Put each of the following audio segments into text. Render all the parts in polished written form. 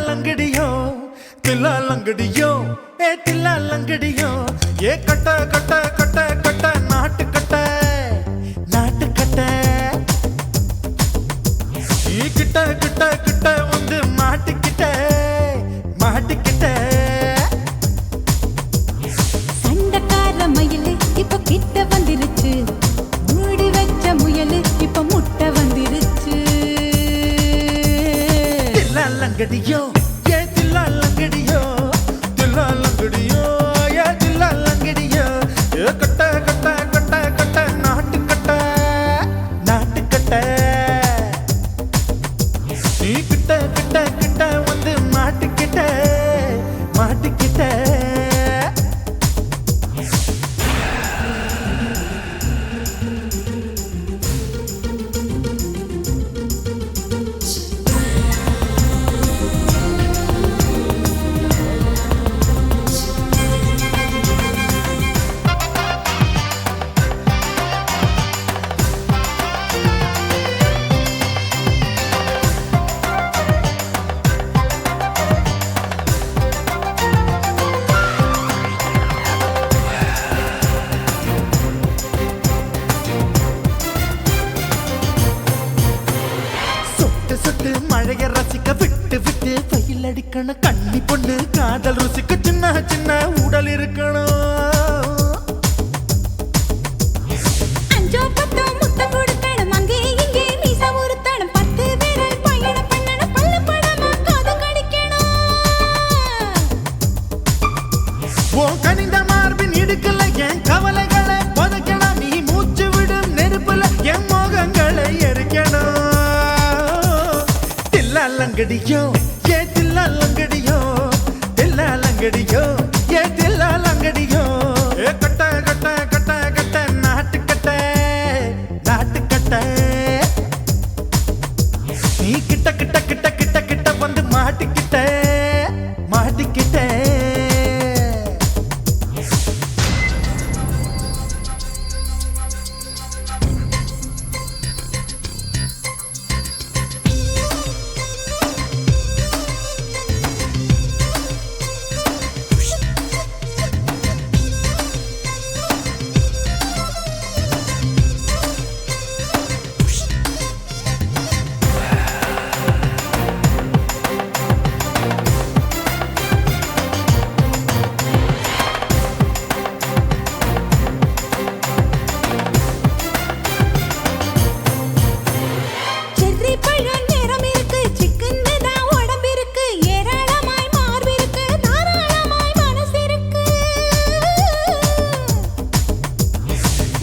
लंगड़ियो तिल्ला लंगड़ियो ए तिल्ला लंगड़ियो ये cut cut cut cut नाट cut ये kit kit kit வந்து மாட்டிக்கிட்ட சண்டக்கார மயிலு இப்ப கிட்ட வந்துருச்சு மூடி வச்ச முயலு இப்ப முட்டை வந்துருச்சு लंगड़ियो ये तिल्ला लंगड़ियो ये तिल्ला लंगड़ियो ये कट कट कट कट नाट कट நீ கிட்ட கிட்ட கிட்ட வந்து மாட்டிக்கிட்ட மழைய ரசிக்க விட்டு விட்டு பயில் அடிக்கணும் கண்ணி பொண்ணு காதல் ருசிக்க சின்ன சின்ன உடல் இருக்கணும் அஞ்சோ பத்தோ முத்தம் கொடுக்கணும் அங்கே இங்கே மீச உருத்தணும் 10 விரல் பயணம் பண்ணணும் பல்ல படமா காது கடிக்கணும் ஓ கனிந்த மார்பின் இடுக்கல என் கவலைகளை பதக்கணும் நீ மூச்சு விடும் நெருப்புல என் மோகங்களை எரிக்கணும் लंगड़ियो ये तिल्ला लंगड़ियो ये तिल्ला लंगड़ियो ए कट कट कट कट नाट कट நீ கிட்ட கிட்ட கிட்ட கிட்ட கிட்ட வந்து மாட்டிக்கிட்ட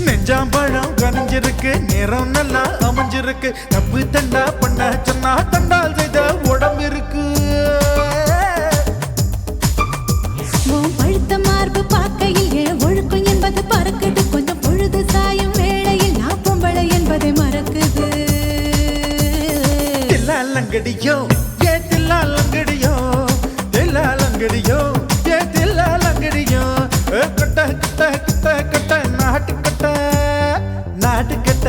நெஞ்சாம்பழம் கனிஞ்சிருக்கு நேரம் நல்லா அமைஞ்சிருக்கு தப்பு தண்டா பண்ண சொன்னா தண்டால் செய்த உடம்பு இருக்கு பழுத்த மார்பு பார்க்கையில் ஒழுக்கம் என்பது பறக்குது கொஞ்சம் பொழுது சாயும் வேளையில் நான் பொம்பளை என்பதை மறக்குது தில்லா லங்கடியோ ஏ தில்லா லங்கடியோ ஏ தில்லா லங்கடியோ கட்ட கட்ட கட்ட கட்ட நாட்டுக்கட்ட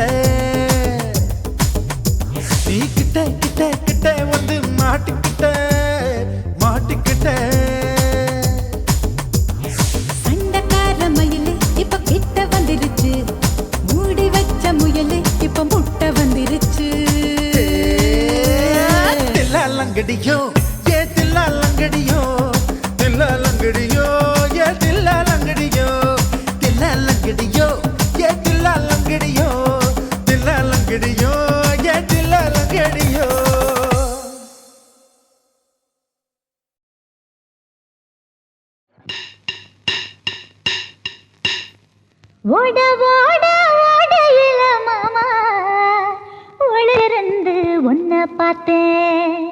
நீ கிட்ட கிட்ட கிட்ட வந்து மாட்டிக்கிட்ட சண்டக்கார மயிலு இப்ப கிட்ட வந்துருச்சு மூடி வச்ச முயலு இப்ப முட்டை வந்துருச்சு தில்லா லங்கடியோ ஏ தில்லா லங்கடியோ ஏ தில்லா லங்கடியோ ये दिल्ला लंगड़ियो ये दिल्ला लंगड़ियो ஓட ஓட ஓட இள மாமா ஒளிருந்து ஒன்ன உன்னை பார்த்தேன்.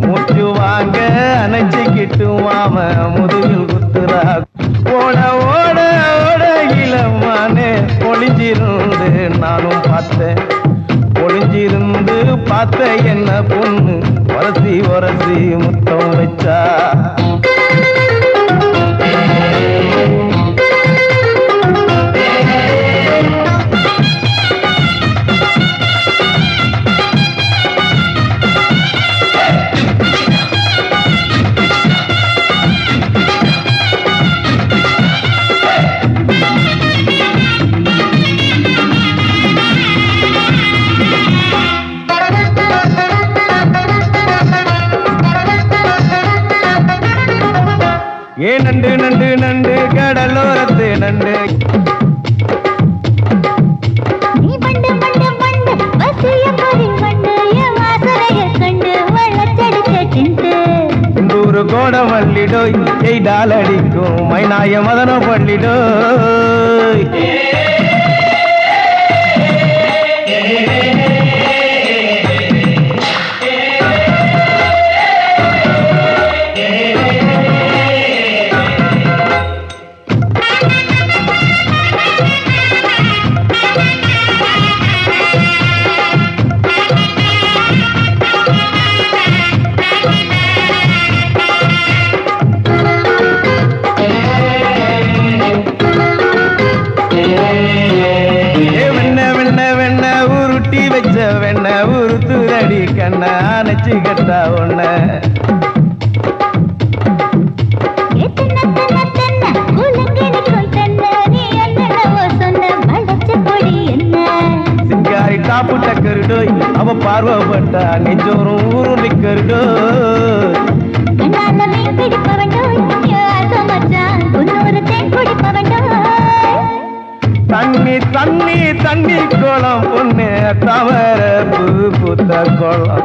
மூச்சு வாங்க அணைச்சிக்கிட்டு மாம முதுகில் குத்துறா ஓட ஓட ஓட இளமானே ஒளிஞ்சிருந்து நானும் பார்த்தேன் ஒளிஞ்சிருந்து பார்த்த என்ன பொண்ணு உரசி உரசி முத்தம் வச்சா ஏ நண்டு நண்டு நண்டு கடலோரத்து நண்டு நீ பண்டு பண்டு பண்டு வசிய பறி பண்டு என் வாசனைய கண்டு வளச்சடிச்ச திண்டு நூறு கோட மல்லிடோய் செய்தால் அடிக்கும் மைனாய மதன பள்ளிடோய் வெண்ண ஊரு தூரடி கண்ண அணைச்சு கட்டா ஒண்ண சிங்காரி டாப்பு டக்கருடோய் அவ பார்வப்பட்டா நெஞ்சோறும் ஊரும் நிக்கருடோய் தண்ணி தண்ணி தண்ணி கோலம் பொண்ணு தவற பூ பூத்த கோலம்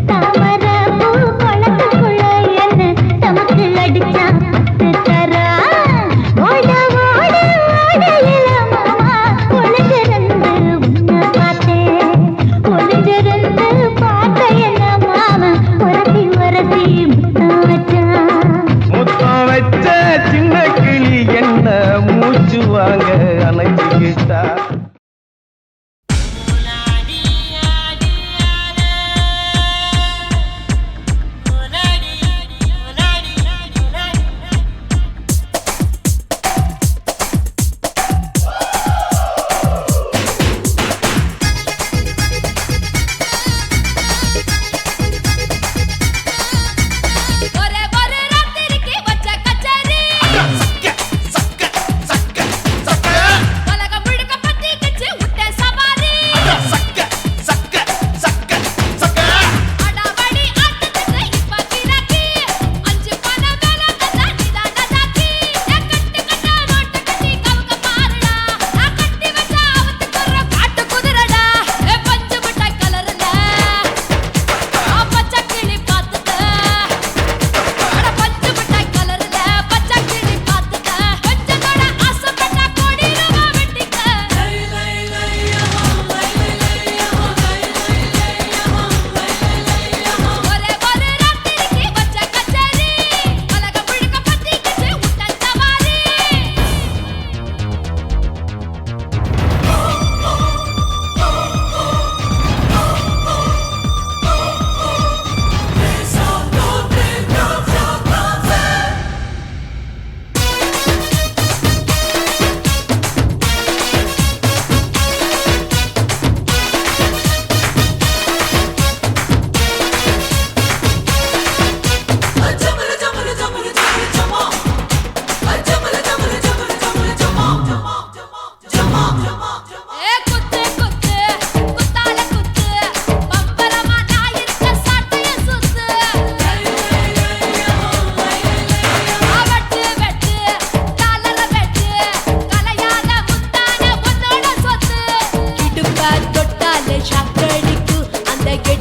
தாமர பூ குளத்துக்குள்ள என்ன தமக்கு அடிச்சா தரா ஓட ஓட ஓடையில மாமா ஒளிஞ்சிருந்து உன்னை பார்த்தேன் ஒளிஞ்சிருந்து பார்த்த என்ன மாமா உரசி உரசி முத்தம் வச்சான் முத்தம் வச்ச சின்ன கிளி என்ன மூச்சு வாங்க அணைச்சிக்கிட்டா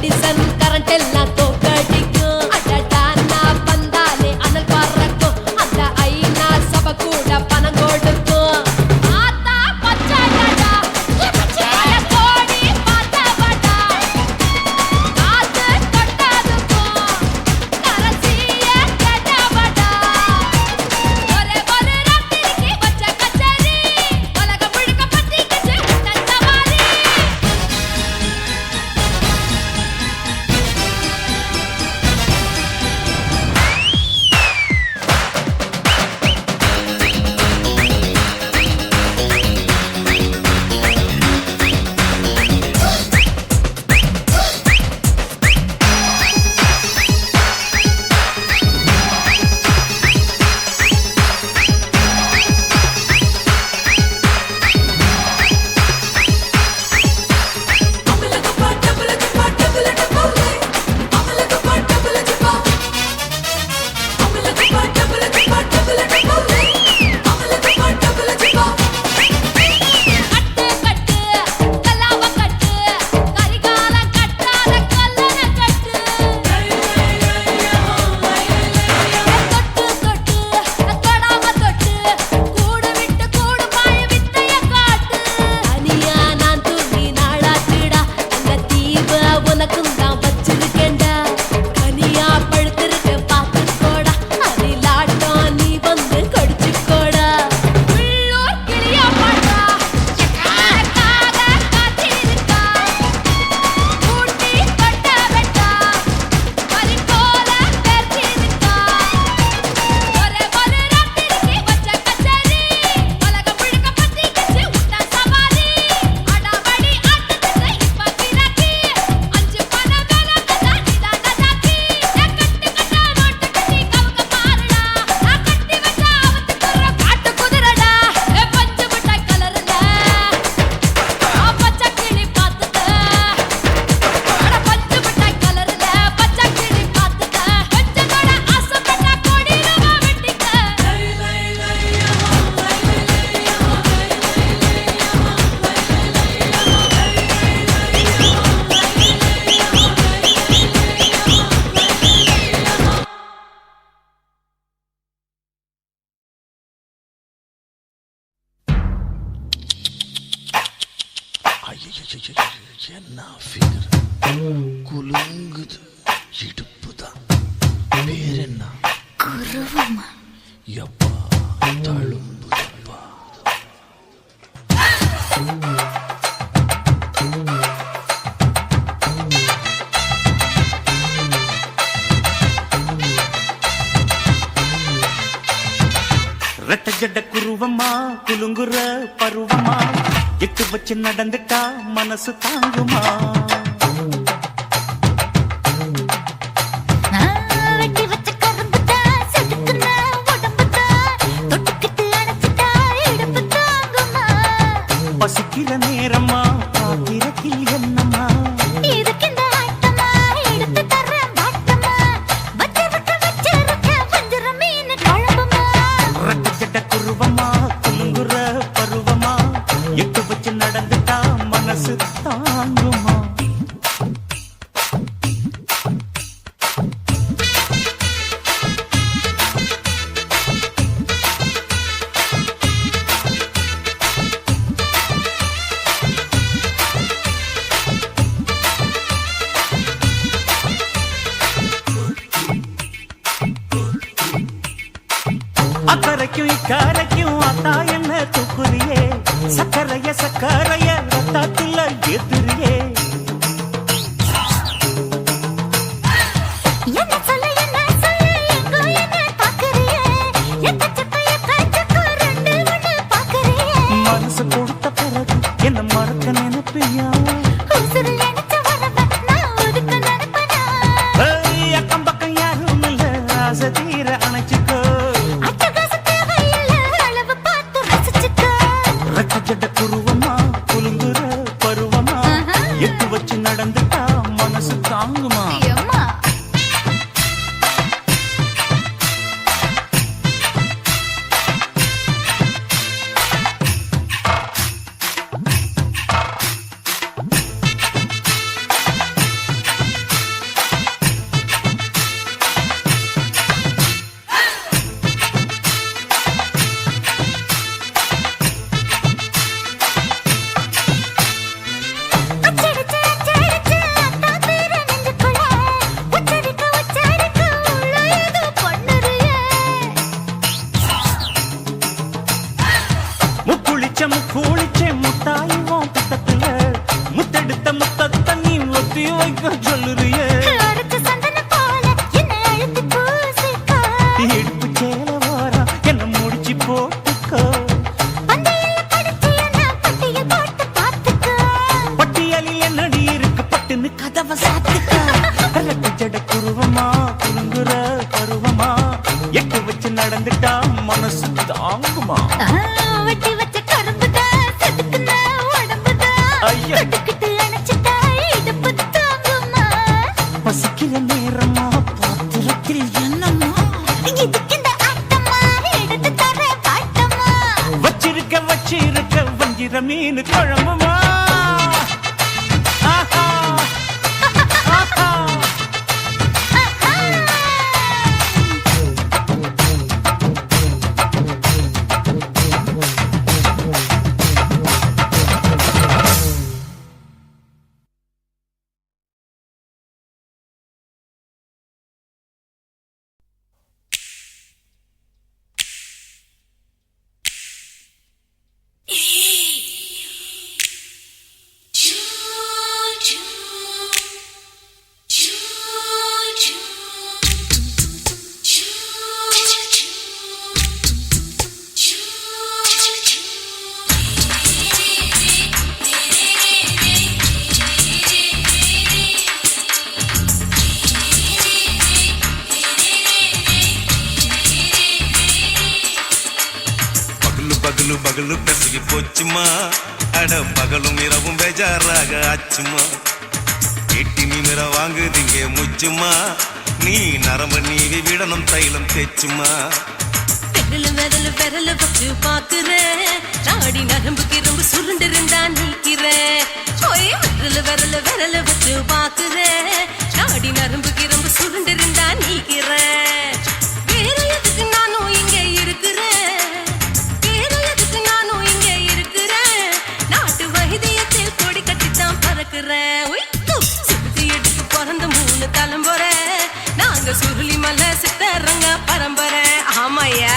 எடிசன் கரண்ட் எல்லாம் தோக்கடிக்கும் அடடா நான் வந்தாலே அனல் பறக்கும் அந்த ஐநா சபை கூட பணம் கொடுக்கும் ஆத்தா பச்சாடா பச்சாட கோடி பார்த்தவடா காத்து தொட்டதுக்கும் கரசிய கேட்டவடா ஒரே ஒரு ராத்திரிக்கு வச்ச கச்சேரி உலகம் முழுக்க பத்திக்கிச்சு உட்டன் சவாரி கட்டு கட்டு கல்லாவ கட்டு கரிகாலம் கட்டாத கல்லண கட்டு தொட்டு தொட்டு தொடாம தொட்டு கூடு விட்டு கூடு மாய வித்தைய காட்டு தனியா நான் தூங்கி நாளாச்சுடா அந்த தீவ உனக்கும் தான் வச்சிருக்கேன்டா கனியா பழுத்திருக்க பார்த்துக்கோடா அதிலாட்டம் நீ வந்து கடிச்சுக்கோடா உள்ளூர் கிளியா பாட்டா எனக்காக காத்திருக்கா ஊட்டி கொட்ட வெட்டா பறி போல பேர்த்திருக்கா ஒரே ஒரு ராத்திரிக்கு வச்ச கச்சேரி உலகம் முழுக்க பத்திக்கிச்சு உட்டன் சவாரி அடாவடி ஆட்டத்துக்கு இப்ப கிராக்கி அஞ்சு பண வேலை கதா நிதான ஜாக்கி கட்டு கட்டா நோட்டு கட்டி கவுக்க பாருடா நான் கட்டி வச்ச அவத்துக்குற காட்டு குதிரடா பஞ்சு மிட்டாய் கலர்ல பச்சை கிளி பார்த்துக்க அட பஞ்சு மிட்டாய் கலர்ல பச்சை கிளி பார்த்துக்க கொஞ்சம் கூட ஆசைப்பட்டா கொடியில வெட்டிக்க என்ன ஃபிகர் குலுங்குது இடுப்பு தான் பேர் என்ன குருவமா எப்பா தழும்புதப்பா ரெட்ட ஜட குருவமா குலுங்குற பருவமா எட்டு வச்சு நடந்துட்டா மனசு தாங்குமா வெட்டி வச்ச கரும்புதா செதுக்குன உடம்புதா தொட்டுக்கிட்டு அணைச்சிட்டா இடுப்பு தாங்குமா பசிக்கிற நேரமா காத்திரத்தில் என்னம்மா இதுக்கு இந்த ஆட்டமா எடுத்து தர்றேன் பாட்டமா வச்சிருக்க வஞ்சிர மீன் குழம்புமா ரெட்ட ஜட குருவமா குலுங்குற பருவமா எட்டு வச்சு நடந்துட்டா மனசு தாங்குமா அக்கறைக்கும் இக்கரைக்கும் அத்தா என்ன தூக்குறியே சக்கரைய சக்கரைய ரத்தாத்துல ஏத்துறியே என்ன சொல்ல எங்கோ என்ன பாக்குறியே எக்கச்சக்க ரெண்டு ஒண்ணு பாக்குறியே மனசு கொடுத்த பிறகு என்ன மறக்க நினைப்பியா உசுறு நினைச்ச வரவ நான் ஒதுக்க நினைப்பனா அக்கம் பக்கம் யாரும் இல்ல ஆசை தீர அணைச்சுக்கோ அட்டகாச தேவையில்லை அளவு பார்த்து ரசிச்சுக்கோ ரெட்ட ஜட குருவமா குலுங்குற பருவமா எட்டு வச்சு நடந்துட்டா மனசு தாங்குமா அம்மா இப்ப சொல்லுறியே அரைச்ச சந்தனம் போல என்னை அழுத்தி பூசிக்கோ. இடுப்பு சேல வாரம் என்ன முடிச்சு போட்டுக்கோ பந்தயல்ல படிச்சியன்னா பட்டியல் போட்டு பார்த்துக்கோ. பட்டியலில் என்னடி இருக்கு பட்டுன்னு கதவை சாத்துக்கோ ரெட்டு ஜட குருவமா குறுங்குற பருவமா எட்டு வச்சு நடந்துட்டா மனசு தாங்குமா வெட்டி வச்ச கரும்புதான் செதுக்குன உடம்புதான். ஐயா. கட்டுக்கிட்டு அணைச்சிட்டா இடுப்பு தாங்குமா. பசிக்கிற நேரமா பாத்திரத்தில் என்னம்மா இதுக்கு இந்த ஆட்டமா எடுத்து தர பாட்டமா. வச்சிருக்க வஞ்சிர மீன் குழம்புமா ஆஹா, ஆஹா. பகலு பகலு பெசகி போச்சுமா அட பகலும் இரவும் பேஜாராக ஆச்சுமா எட்டி நிமிர வாங்குதிங்க முச்சுமா நீ நரம்பு நீவி விடணும் தைலம் தேச்சுமா விரலு விரலு வச்சு பாக்குறேன் நாடி நரம்பு கிரம்பு சுருண்டிருந்தா நீக்கிறேன் ஓய் விரலு வச்சு பாக்குறேன் நாடி நரம்பு கிரம்பு சுருண்டிருந்தா நீக்கிறேன் வேற எதுக்கு நானும் இங்க இருக்கிறேன் வேற எதுக்கு நானும் இங்க இருக்கிறேன் நாட்டு வைத்தியத்தில் கொடி கட்டித்தான் பறக்கிறேன் சுத்தி எடுத்து பிறந்த 3 தலைமுறை நாங்க சுருளி மலை சித்தரங்க பரம்பரை ஆமாயா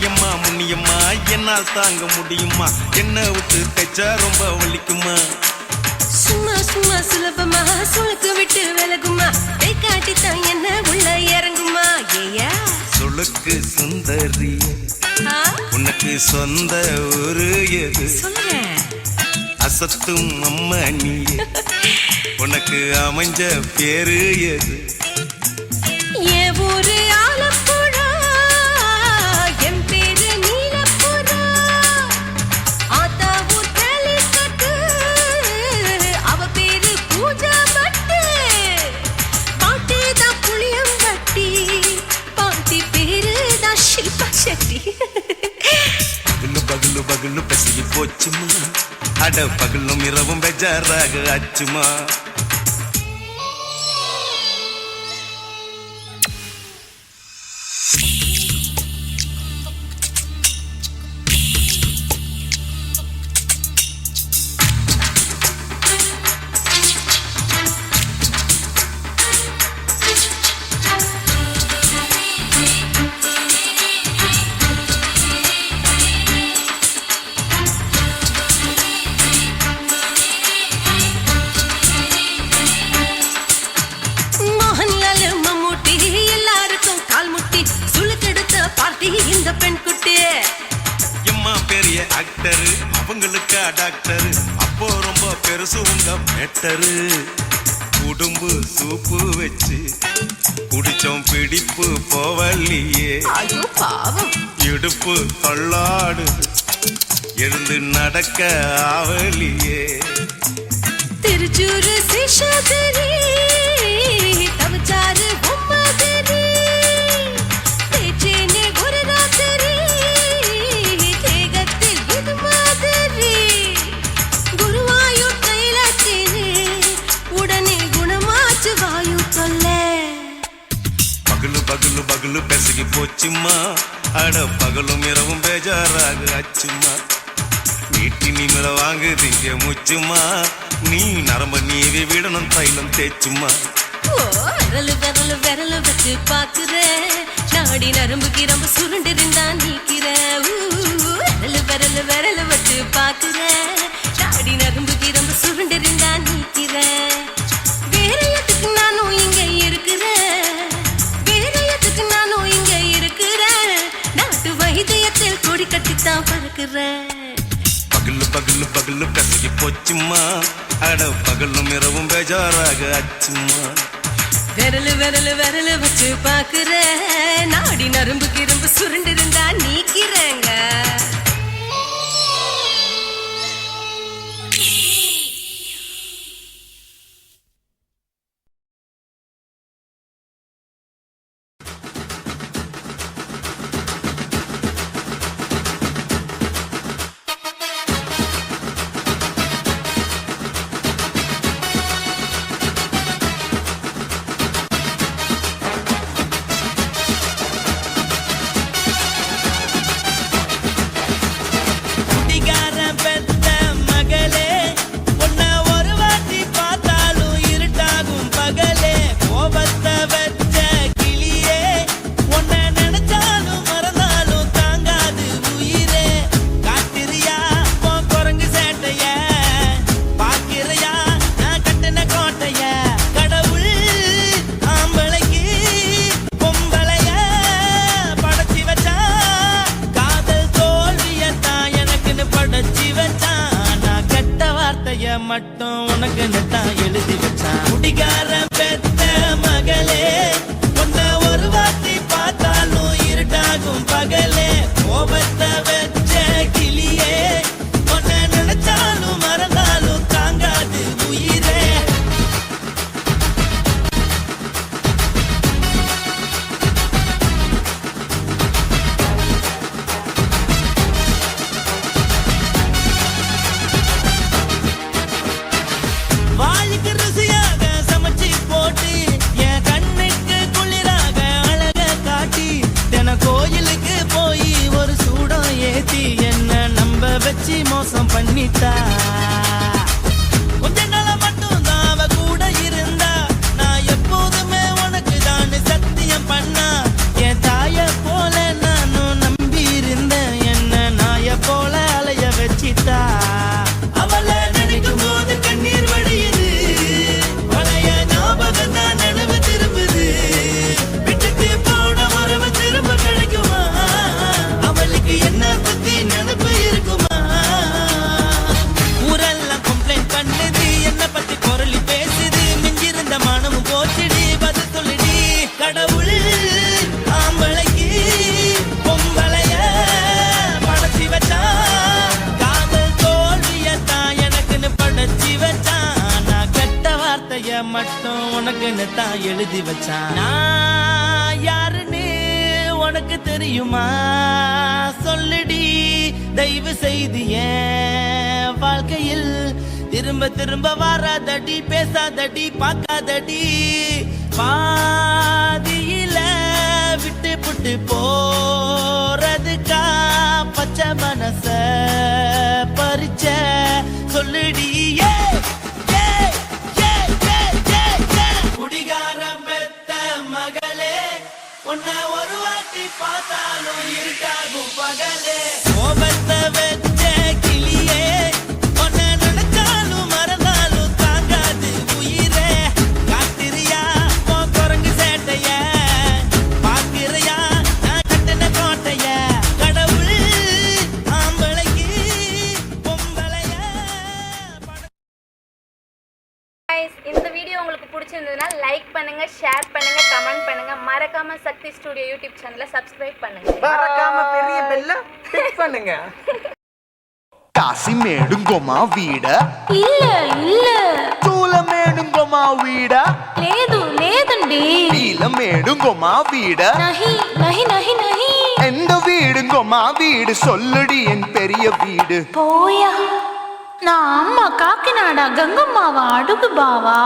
எம்மா முன்னியம்மா என்னால் தாங்க முடியுமா என்ன விட்டு தைச்சா ரொம்ப வலிக்குமா சும்மா சும்மா சுலபமா சுளுக்கு விட்டு விலகுமா கை காட்டித்தான் என்ன உள்ள இறங்குமா ஏயா சுளுக்கு சுந்தரி உனக்கு சொந்த ஊரு எது சொல்றேன் அசத்தும் அம்மா நீ உனக்கு அமைஞ்ச பேரு எது என் ஊரு ஆலப்புழா என் பேரு நீலப்புறா ஆத்தா ஊர் கேலிக்கட்டு அவ பேரு பூஜா பட்டு பாட்டி தான் புளியம்பட்டி பாட்டி பேரு தான் ஷில்பா செட்டி பகலு பகலு பகலு பசிக்கு போச்சுமா அட பகலும் இரவும் பெஜாராக ஆச்சுமா இந்த பெண் குட்டி எம்மா பெரிய ஆக்டரு அவங்களுக்கா டாக்டரு அப்போ ரொம்ப பெருசு உங்க மேட்டரு உடும்பு சூப்பு வச்சு குடிச்சோம் பிடிப்பு போவல்லையே ஐயோ பாவம் இடுப்பு தள்ளாடு எழுந்து நடக்க ஆவலியே திருச்சூரு சிஷாதிரி தவச்சாரு பொம்மாதிரி தேச்சேனே ஒரு ராத்திரி தேகத்தில் இது மாதிரி குருவாயூர் தைலத்திலே உடனே குணமாச்சு வாயு சொல்ல பகலு பகலு பகலு பெசகி போச்சுமா அட பகலும் இரவும் பேஜாராக ஆச்சுமா நீட்டி நிமிர வாங்கு திங்க முச்சுமா நீ நரம்ப நீவி விடணும் தைலம் தேச்சுமா ஓ விரலு விரலு விரலு வச்சு பாக்குறேன் நாடி நரம்பு கிரம்பு சுருண்டு இருந்தா நீக்கிறேன் விரலு விரலு விரலு வச்சு பாக்குறேன் நாடி நரம்பு கிரம்பு சுருண்டு இருந்தா நீக்கிறேன் வேற எதுக்கு நானும் இங்க இருக்கிறேன் வேற எதுக்கு நானும் இங்க இருக்கிறேன் நாட்டு வைத்தியத்தில் கொடி கட்டித்தான் பறக்கிறேன் பகலு பகலு பகலு கசகி போச்சுமா அட பகலும் இரவும் பேஜாராக ஆச்சுமா விரலு விரலு விரலு வச்சு பாக்குறேன் நாடி நரம்பு கிரம்பு சுருண்டு இருந்தா நீக்கிறேங்க மட்டும் உனக்கு தான் எழுதி வச்சான் குடிகார பெத்த மகளே உன்னை ஒரு வாட்டி பார்த்தாலும் இருட்டாகும் பகலே கோபத்தை வச்ச கிளியே உன்னை நினைச்சாலும் மறந்தாலும் தாங்காது உயிரே வாளுக்கு ருசியாக சமைச்சு போட்டு என் கண்ணுக்கு குளிராக அழக காட்டி தின கோயிலுக்கு போய் ஒரு சூடம் ஏத்தி என்ன நம்ப வச்சு மோசம் பண்ணிட்டா கொஞ்ச நாள மட்டும் தான் அவ கூட இருந்தா நான் எப்போதுமே உனக்கு தான் சத்தியம் பண்ணா என் தாய போல நானும் நம்பி இருந்தேன் என்ன நாய போல அலைய வச்சிட்டா அவளை நினைக்கும் போது கண்ணீர் வடியுது பழைய ஞாபகம் தான் நினைவு திரும்புது விட்டுட்டு போன உறவு திரும்ப கிடைக்குமா அவளுக்கு என்ன பத்தி நினைப்பு இருக்குமா ஊரெல்லாம் கம்ப்ளைண்ட் பண்ணுது என்ன பத்தி குரலி பேசுது மிஞ்சிருந்த மனமும் போச்சுடி பதில் சொல்லுடி கடவுள் ஆம்பளைக்கு பொம்பளைய படைச்சி வச்சா காதல் தோல்வியத்தான் எனக்குன்னு படைச்சி வச்சான் நான் கெட்ட வார்த்தைய மட்டும் உனக்குன்னு தான் எழுதி வச்சான் நான் யாருன்னு உனக்கு தெரியுமா சொல்லுடி தயவு செய்து என் வாழ்க்கையில் திரும்ப திரும்ப வராதடி பேசாதடி பார்க்காதடி பாதியில விட்டு புட்டு போறதுக்கா பச்சை மனச பறிச்ச சொல்லுடி குடிகாரம் பெத்த மகளே உன்னை ஒரு வாட்டி பார்த்தாலும் இருட்டாகும் பகலே கோபத்தை வச்ச கிளியே உன்னை நினைச்சாலும் மறந்தாலும் தாங்காது உயிரே காத்திரியா உன் குரங்கு சேட்டைய பாக்கிறையா நான் கட்டின கோட்டைய கடவுள் ஆம்பளைக்கு பொம்பளைய Guys, இந்த வீடியோ உங்களுக்கு பிடிச்சிருந்ததுன்னா லைக் பண்ணுங்க, ஷேர் பண்ணுங்க, கமெண்ட் பண்ணுங்க, மறக்காம சக்தி ஸ்டுடியோ யூடியூப் சேனலை சப்ஸ்கிரைப் பண்ணுங்க. மறக்காம பெரிய பெல்ல கிளிக் பண்ணுங்க. కాసి మేడుంగోమా వీడ இல்ல இல்ல తూల మేడుంగోమా వీడ లేదు లేదండి నీల మేడుంగోమా వీడ நஹி நஹி நஹி நஹி எந்த வீடுங்கோமா வீடு சொல்லுடி என் பெரிய வீடு போயா நான் அம்மா காக்கிநாடா கங்கம்மாவா அடுகு பாவா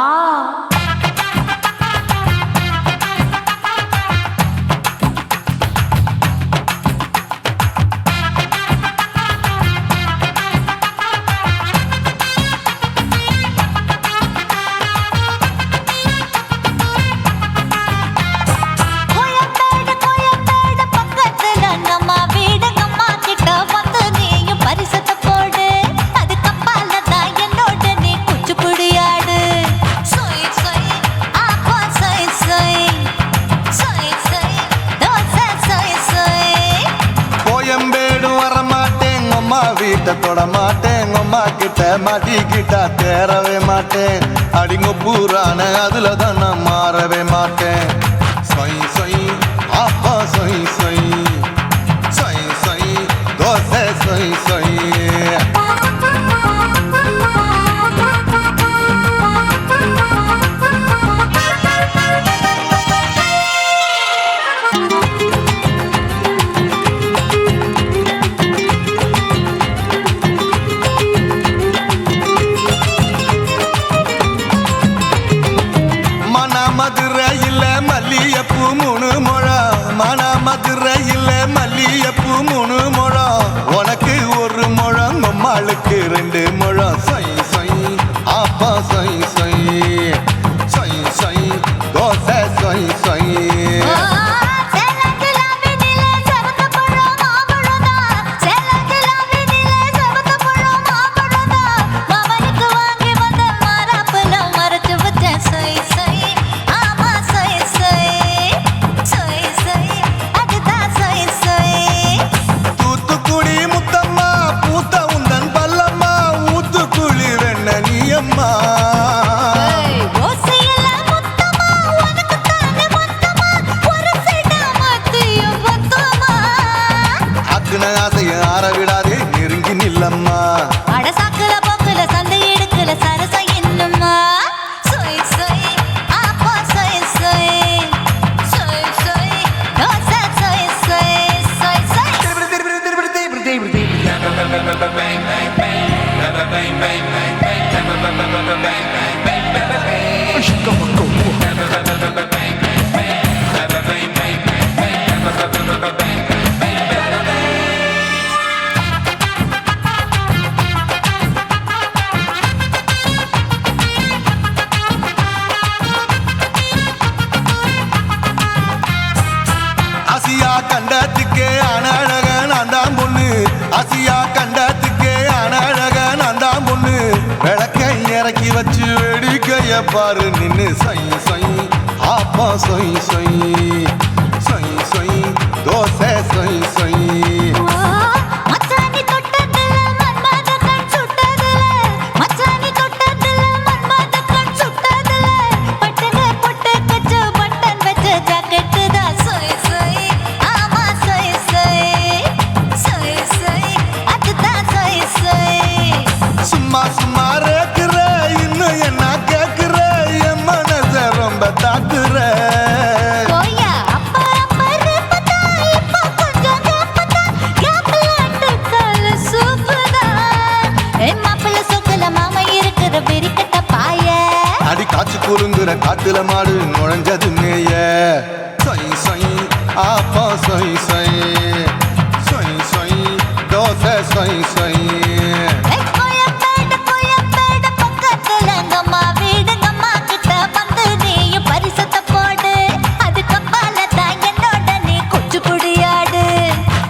வீட்டை தொட மாட்டேன் அம்மா கிட்ட மாட்டிக்கிட்டா தேரவே மாட்டேன் அடிங்க பூரான அதுல தான் நான் மாறவே மாட்டேன் சொய் சொய் அப்பா சொய் சொய் சொய் சொய் தோசை சொய் சொய் மதுரையில் மல்லியப்பூ 3 முழம் மன மதுரையில் மல்லியப்பூ 3 முழம் உனக்கு 1 முழம் அம்மாளுக்கு 2 முழம் சொய் சொய் அப்பா சொய் சொய் சொய் சொய் தோசை சொய் சொய் ஆசைய ஆற விடாதே நெருங்கி நில்லம்மா அடசாக்குல போக்குல சந்தை எடுக்கல சரச என்னம்மா சொய் சொய் அப்பா சொய் சொய் சொய் சொய் தோசை சொய் சொய் சொய் சொய் ஆசியா கண்டத்துக்கே அனழக நான் தான் பொண்ணு ஆசியா கண்டத்துக்கே அனழக நான் தான் பொண்ணு விளக்கை இறக்கி வச்சு வேடிக்கைய பாரு நின்னு சொய் சொய் அப்பா சொய் சொய் சொய் சொய் தோசை சொய் சொய் மச்சானி தொட்டதுல மன்மத கண் சுட்டதுல மச்சானி தொட்டதுல மன்மத கண் சுட்டதுல பட்டன பொட்டு கச்சு பட்டன் வச்ச ஜாக்கெட் தான் சொய் சொய் ஆமா சொய் சொய் சொய் சொய் அதுதான் சொய் சொய் சும்மா சும்மா ரேக்குற இன்னும் என்ன கேக்குற என் மனச ரொம்ப தாக்குற போயா அப்பா அப்பா ரப்பதா இப்போ கொஞ்சம் கேப்பதா கேப்பலாட்டு கால சூப்பதா மாப்பிள்ள சொக்கல மாமா இருக்கிற வெறிக்கட்ட பாய அடி காய்ச்சி குலுங்குற காட்டுல மாடு நுழைஞ்சது மேய சொய் சொய் அப்பா சொய் சொய் சொய் சொய் தோசை சொய் சொய் கோயம்பேடு பக்கத்துல எங்கம்மா வீடு அம்மா கிட்ட வந்து நீயும் பரிசத்தை போடு அதுக்கு அப்பால தான் என்னோட நீ குச்சி புடியாடு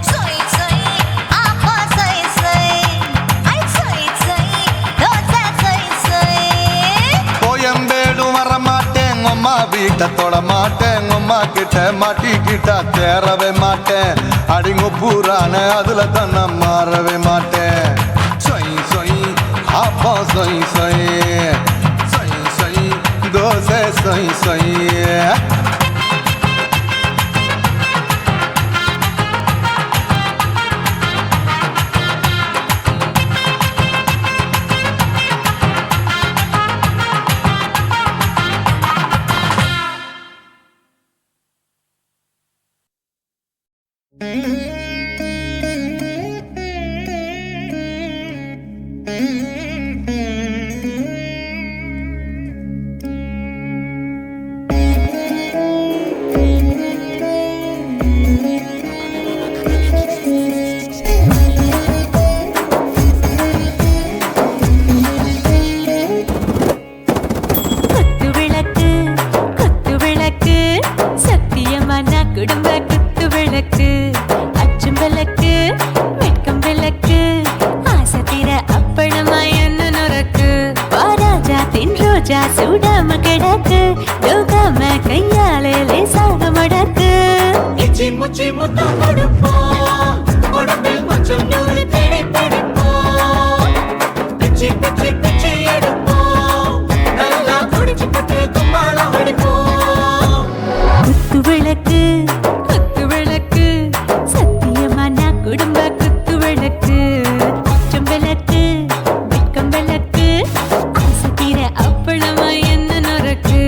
சொய் சொய் அப்பா சொய் சொய் ஐ சொய் சொய் தோசை சொய் சொய் கோயம்பேடும் வர மாட்டேன் அம்மா வீட்டை தொட மாட்டேன் அம்மா கிட்ட மாட்டிக்கிட்டா தேரவே மாட்டேன் அடிங்க பூரான அதுல தான் நான் மாறவே மாட்டேன் சொய் சொய் அப்பா சொய் சொய் சொய் சொய் தோசை சொய் சொய் ரோஜா சூடாம கிடக்கு யோகாம கையாலே லேசாக மடக்கு முச்சி முத்தம் கொடுப்போம் உடம்பில் கொஞ்சம் நூறு தேடி பிடிப்போம் குத்து விளக்கு சத்தியமா நான் குடும்ப குத்து விளக்கு அச்சம் விளக்கு வெட்கம் விளக்கு ஆசை தீர அப்பளமா என்ன நொறுக்கு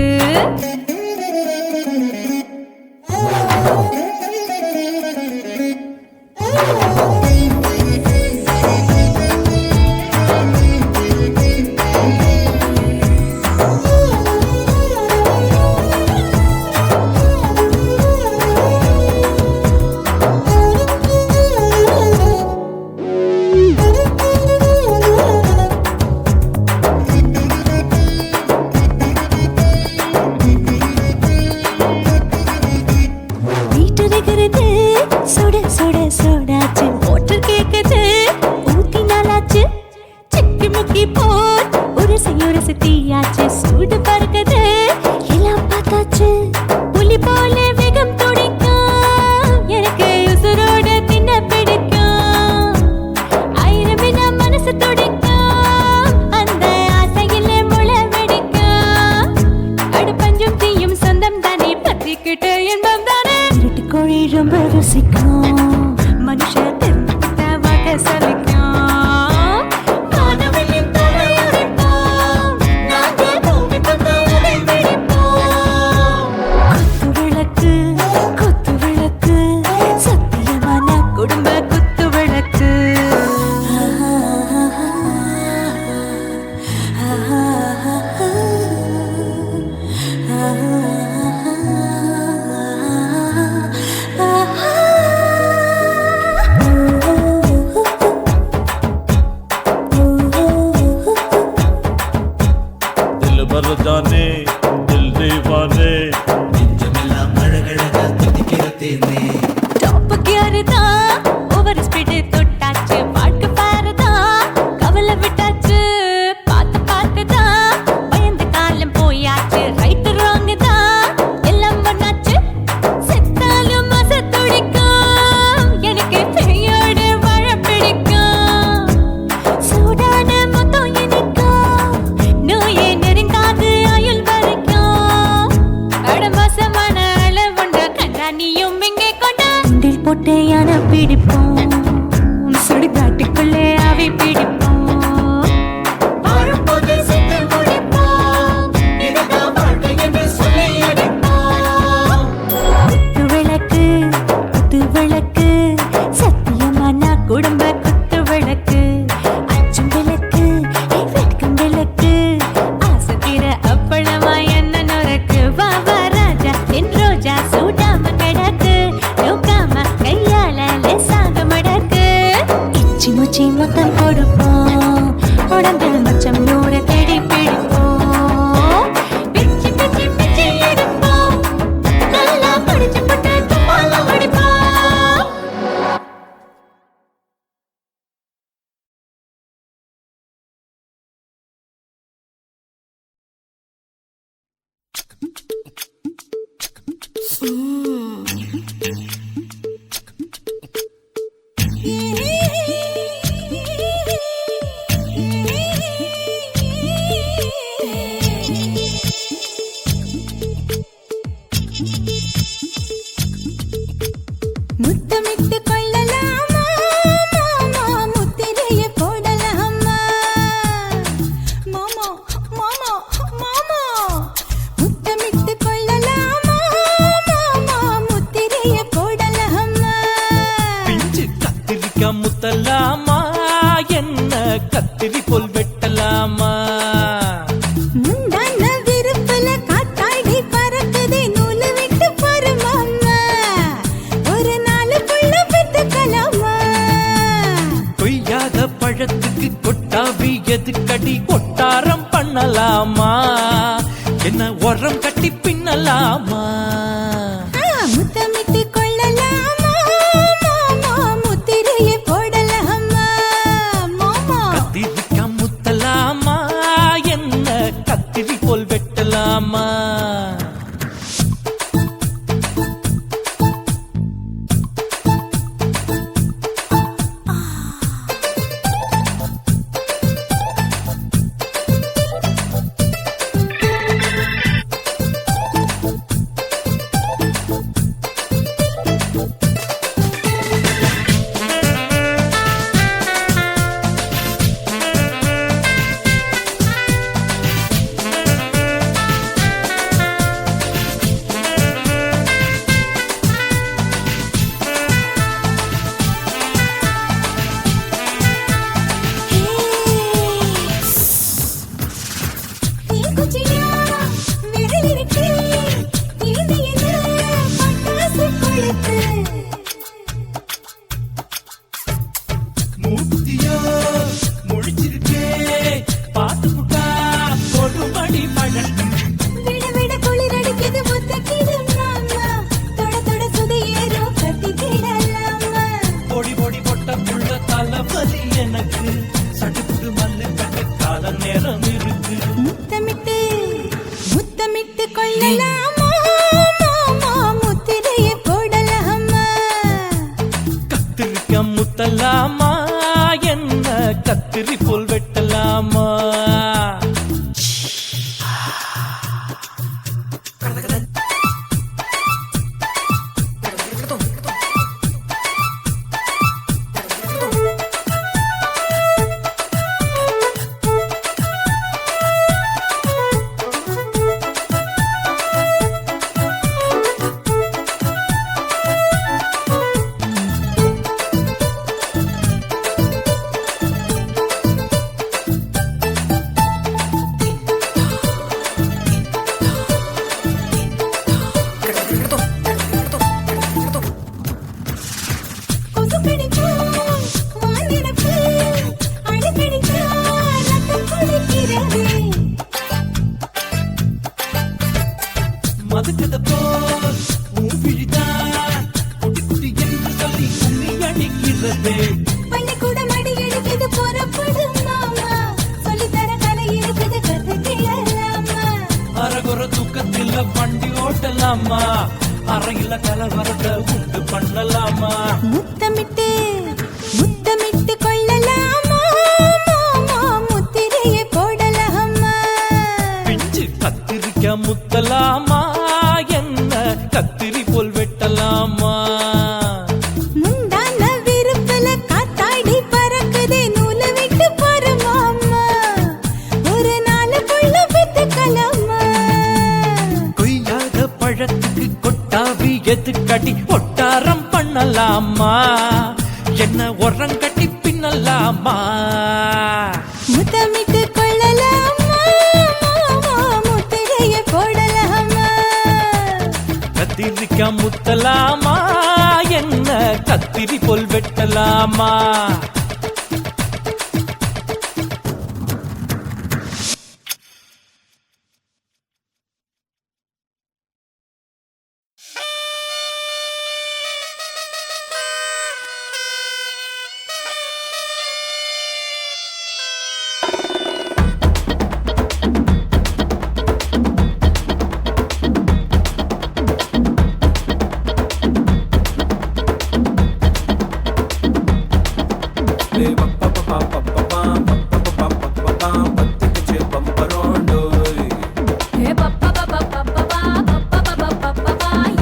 வீட்டுகிறது சுட சுட சுடாச்சு மோட்டர் கேக்குது ஊத்தி நாளாச்சு சிக்கி முக்கி போல் உரசி தீயாச்சு சூடு பறக்குது எல்லாம் பார்த்தாச்சு புலி போல வேகம் துடிக்கும் எனக்கு உசுரோட தின்ன பிடிக்கும் ஆயிரம் வினா மனசு துடிக்கும் அந்த ஆசையில முளை வெடிக்கும் அடுப்பஞ்சும் தீயும் சொந்தம் தானே பத்திக்கிட்டு என்பம் தானே இருட்டு கோழி ரொம்ப ருசிக்கும் மனுஷ தெரிஞ்சுக்கிட்ட வாக்க சலிக்கும் வானவெளியின் தலையுரைப்போம் நாங்க பூமி பந்து உடை வெடிப்போம் குத்து விளக்கு சத்தியமான குடும்ப குத்து விளக்கு दिल भर जाने दिल दीवाने டாப் கியர் தான் ஓவர் ஸ்பீடு தொட்டாச்சு பாட்டு பாரு தான் கவலை விட்டாச்சு பார்த்து தான் பயந்து காலம் போயாச்சு ரைட் ராங் தான் எல்லாம் பண்ணாச்சு செத்தாலும் மச துடிக்கும் எனக்கு பெயோடு வாழ பிடிக்கும் சூடான மொத்தம் எனக்கும் நோயே நெருங்காது ஆயுள் வரைக்கும் அடமோசமான அளவுண்ட கண்டா நீயும் இங்கே கொண்டா உண்டில் போட்டு யானை பிடிப்போம் சுடுகாட்டுக்குள்ளே அவை பிடிப்போம் வரும்போது செத்து முடிப்போம் இதுதான் வாழ்க்கை என்று சொல்லி அடிப்போம் குத்து விளக்கு சத்தியமான குடும்ப குத்து விளக்கு அச்சும் விளக்கு வெட்கம் விளக்கு ஆசை தீர அப்பளமா என்ன நொறுக்கு வா வா ராஜா என் ரோஜா சூடாம கிடக்கு நோக்காம கையால லேசாக மடக்கு இச்சி முச்சி மொத்தம் கொடுப்போம் உடம்பில் மச்சம் நூறு தேடி பிடிப்போம் பிச்சி பிச்சி பிச்சி எடுப்போம் நல்லா படிச்சு போட்டு துப்பால படிப்போம் முத்தமிட்டு கொள்ளலாமா மாமா முத்திரைய போடலாமா மாமா மாமா மாமா முத்தமிட்டு கொள்ளலாமா மாமா முத்திரைய போடலாமா பிஞ்சு கத்திரிக்காய் முத்தலாமா என்ன கத்திரி போல் வெட்டலாமா முந்தான விருப்பல காத்தாடி பறக்குதே நூலு விட்டு பாரு மாமா ஒரு நாளுக்குள்ள பெத்துக்கலாமா கொய்யாத பழத்துக்கு கொட்டாவி எதுக்கடி கொட்டாரம் பண்ணலாமா என்ன உரம் கட்டி பின்னலாமா முத்தமிட்டு கொள்ளலாமா மாமா முத்திரைய போடலாமா மாமா கத்திரிக்காய் முத்தலாமா என்ன கத்திரி போல் வெட்டலாமா முத்தமிட்டு மூத்தியோ முழிச்சிருக்கே பாத்து புட்டா கொடுமடி மழல் விட விட குளிர் அடிக்குது முத்தக்கிடும் மாமா தொட தொட சுதியேறும் கட்டிக்கிடலாமா பொடி பொடி பொட்ட புள்ள தலைவலி எனக்கு சட்டுப்புட்டு மல்லு கட்டு கால நேரம் இருக்கு முத்தமிட்டு முத்தமிட்டு கொள்ளலாமா மாமா முத்திரையை போடலாமா கத்திரிக்க முத்தலாமா என்ன கத்திரி போல் வெட்டலாமா கொசு கடிச்சா வானிடப்பு அடிக்கடிச்சா ரத்தம் குளிக்கிறது மதுக்கத போல் மூவிழிதான் குட்டி குட்டி என்று சொல்லி கும்மி அடிக்கிறதே பள்ளிக்கூடம் அடி எடுக்குது புறப்படும் மாமா சொல்லித்தர கலை இருக்குது கத்துக்கிடலாமா அரகுற தூக்கத்தில் வண்டி ஓட்டலாமா அறையில கலவரத்தை உண்டு பண்ணலாமா முத்தமிட்டு முத்தமிட்டு கொள்ளலாமா மாமா முத்திரையை போடலாமா பிஞ்சு கத்திரிக்க முத்தலாமா என்ன கத்திரி போல் வெட்டலாமா முந்தான விருப்பல காத்தாடி பறக்குதே நூலை விட்டு போற மாமா ஒரு நாளுக்குள்ள பெத்துக்கலாமா கொய்யாத பழத்துக்கு கொட்டாவி எதுக்கடி ஒட்டாரம் பண்ணலாமா என்ன உரங்கட்டி பின்னலாமா முத்தமிட்டு கொள்ளலாமா மாமா முத்திரையை போடலாமா கத்திரிக்க முத்தலாமா என்ன கத்திரி போல் வெட்டலாமா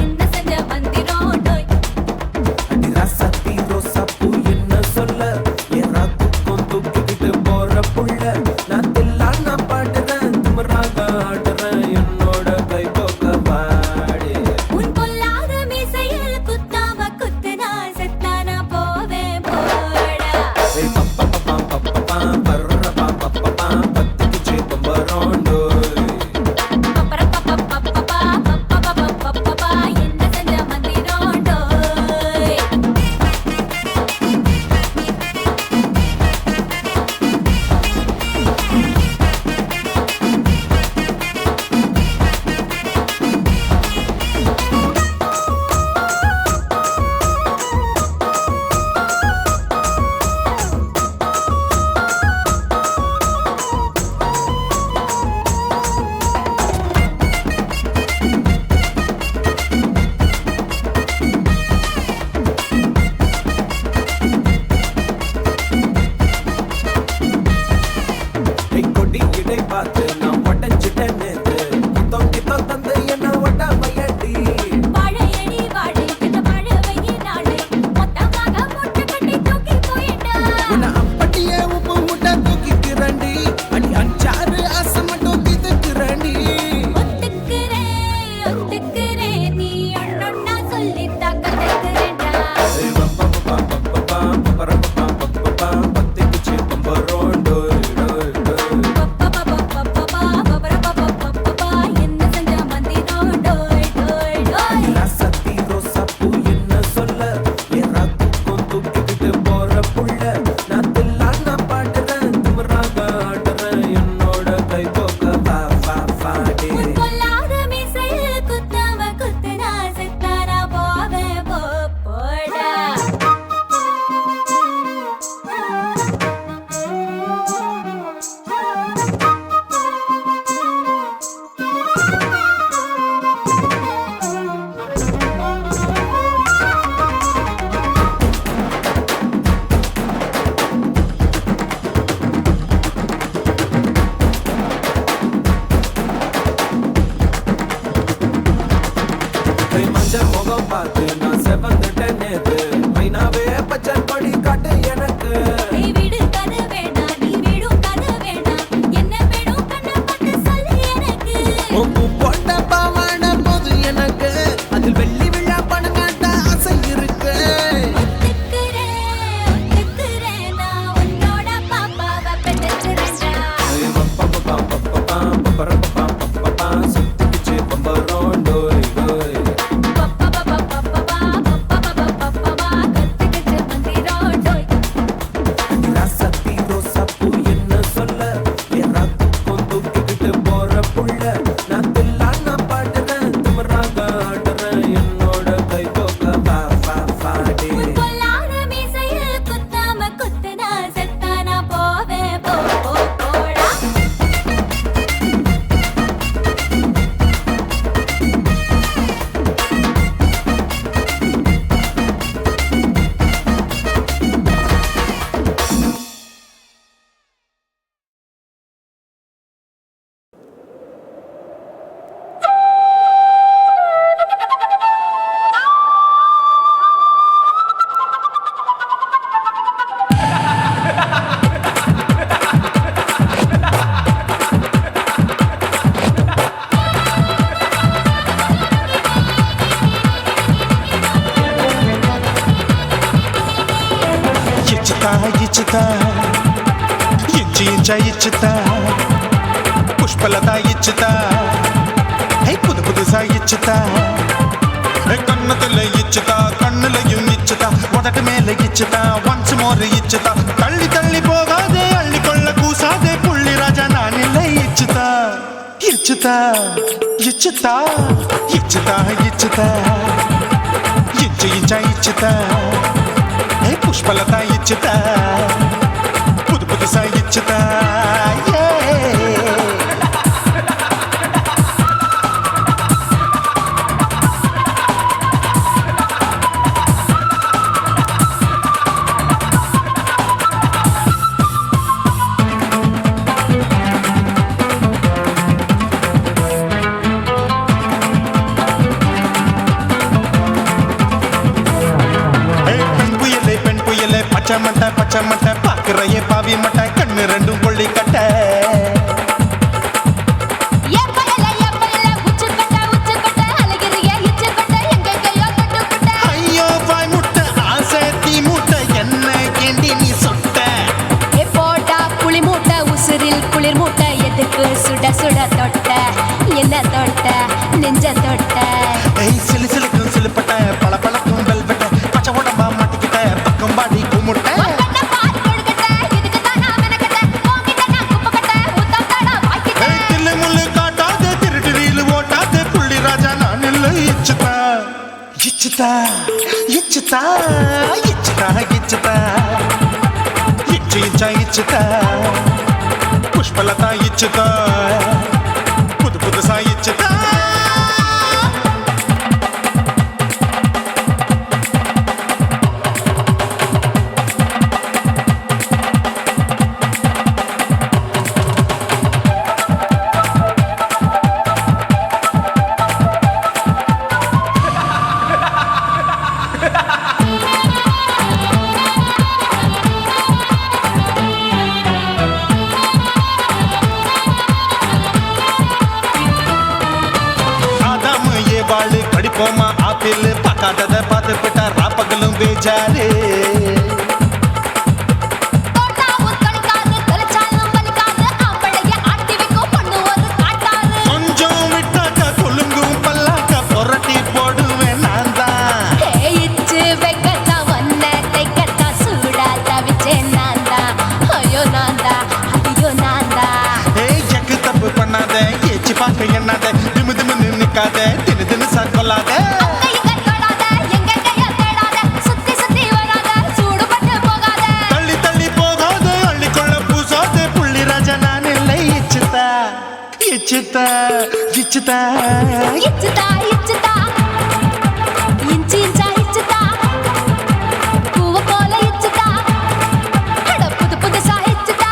என்ன செஞ்ச மந்திரோடோய் உன் பொல்லாத மீசையில் குத்தாம குத்துனா செத்தானா போவே போடா ఇచ్చుతా ఇంచి ఇంచ ఇచ్చుతా పుష్పలత ఇచ్చుతా హై పుదు పుదుసా ఇచ్చుతా కన్నతల ఇచ్చుతా కన్నులயும் ఇచ్చుతా మొదటి మేల ఇచ్చుతా వన్స్ మోర్ ఇచ్చుతా తల్లి తల్లి పోగాదే అள்ளிకొళ్ళ కూసాదే పుల్లి రాజా నానిల్ల ఇచ్చుతా ఇచ్చుతా ఇచ్చుతా ఇచ్చుతా ఇచ్చుతా ఇంచు ఇంచ ఇచ్చుతా హే పుష్పలత ఇచ్చుతా పుదు పుదుసా ఇచ్చుతా பச்சமட்ட பாக்குறைய பாவி மட்ட கண்ணு ரெண்டும் கொள்ளி கட்ட ஐயோ பாய் முட்டை ஆசை தீ மூட்டை என்ன கேண்டி நீ சொட்ட போட்டா புளி மூட்டை உசுரில் குளிர் மூட்டை எதுக்கு சுட சுட தொட்ட என்ன தொட்ட நெஞ்ச தொட்ட சிலு சிலுக்கும் சிலுப்பட்ட பல பழக்கும் வெல்வெட்ட பச்சை உடம்பா மாட்டிக்கிட்ட பக்கம் பாடி குமுட்ட ఇచ్చుతా ఇచ్చుతా ఇచ్చుతా ఇచ్చుతా ఇచ్చు ఇంచ ఇచ్చుతా పుష్పలత ఇచ్చుతా పుదు పుదుసా ఇచ్చుతా படிப்போமா ஆப்பிள் பார்க்காதத பார்த்து விட்டா ராப்பகலும் பேஜாரு கொஞ்சம் விட்டாக்க கொலுங்கும் பல்லாக்க புரட்டி போடுவேன் நான் தான் இச்சு வெக்கத்தா வந்த தைக்கத்தா சூடா தவிச்சேன் நான் தான் ஐயோ நான் தான் ஐயோ நான் தான் எக்கு தப்பு பண்ணாத ஏச்சி பார்க்க எண்ணாத திமு திமுன்னு நிக்காத தினு தினு சாக்கொள்ளாத தள்ளி தள்ளி போகாத அள்ளிக்கொள்ள பூசாத புள்ளி ராஜா நான் இல்லை இச்சுதா இச்சுதா இச்சுதா இச்சுதா இச்சுதா இன்ச்சு இன்ச்சா இச்சுதா பூவ போல இச்சுதா அட புது புதுசா இச்சுதா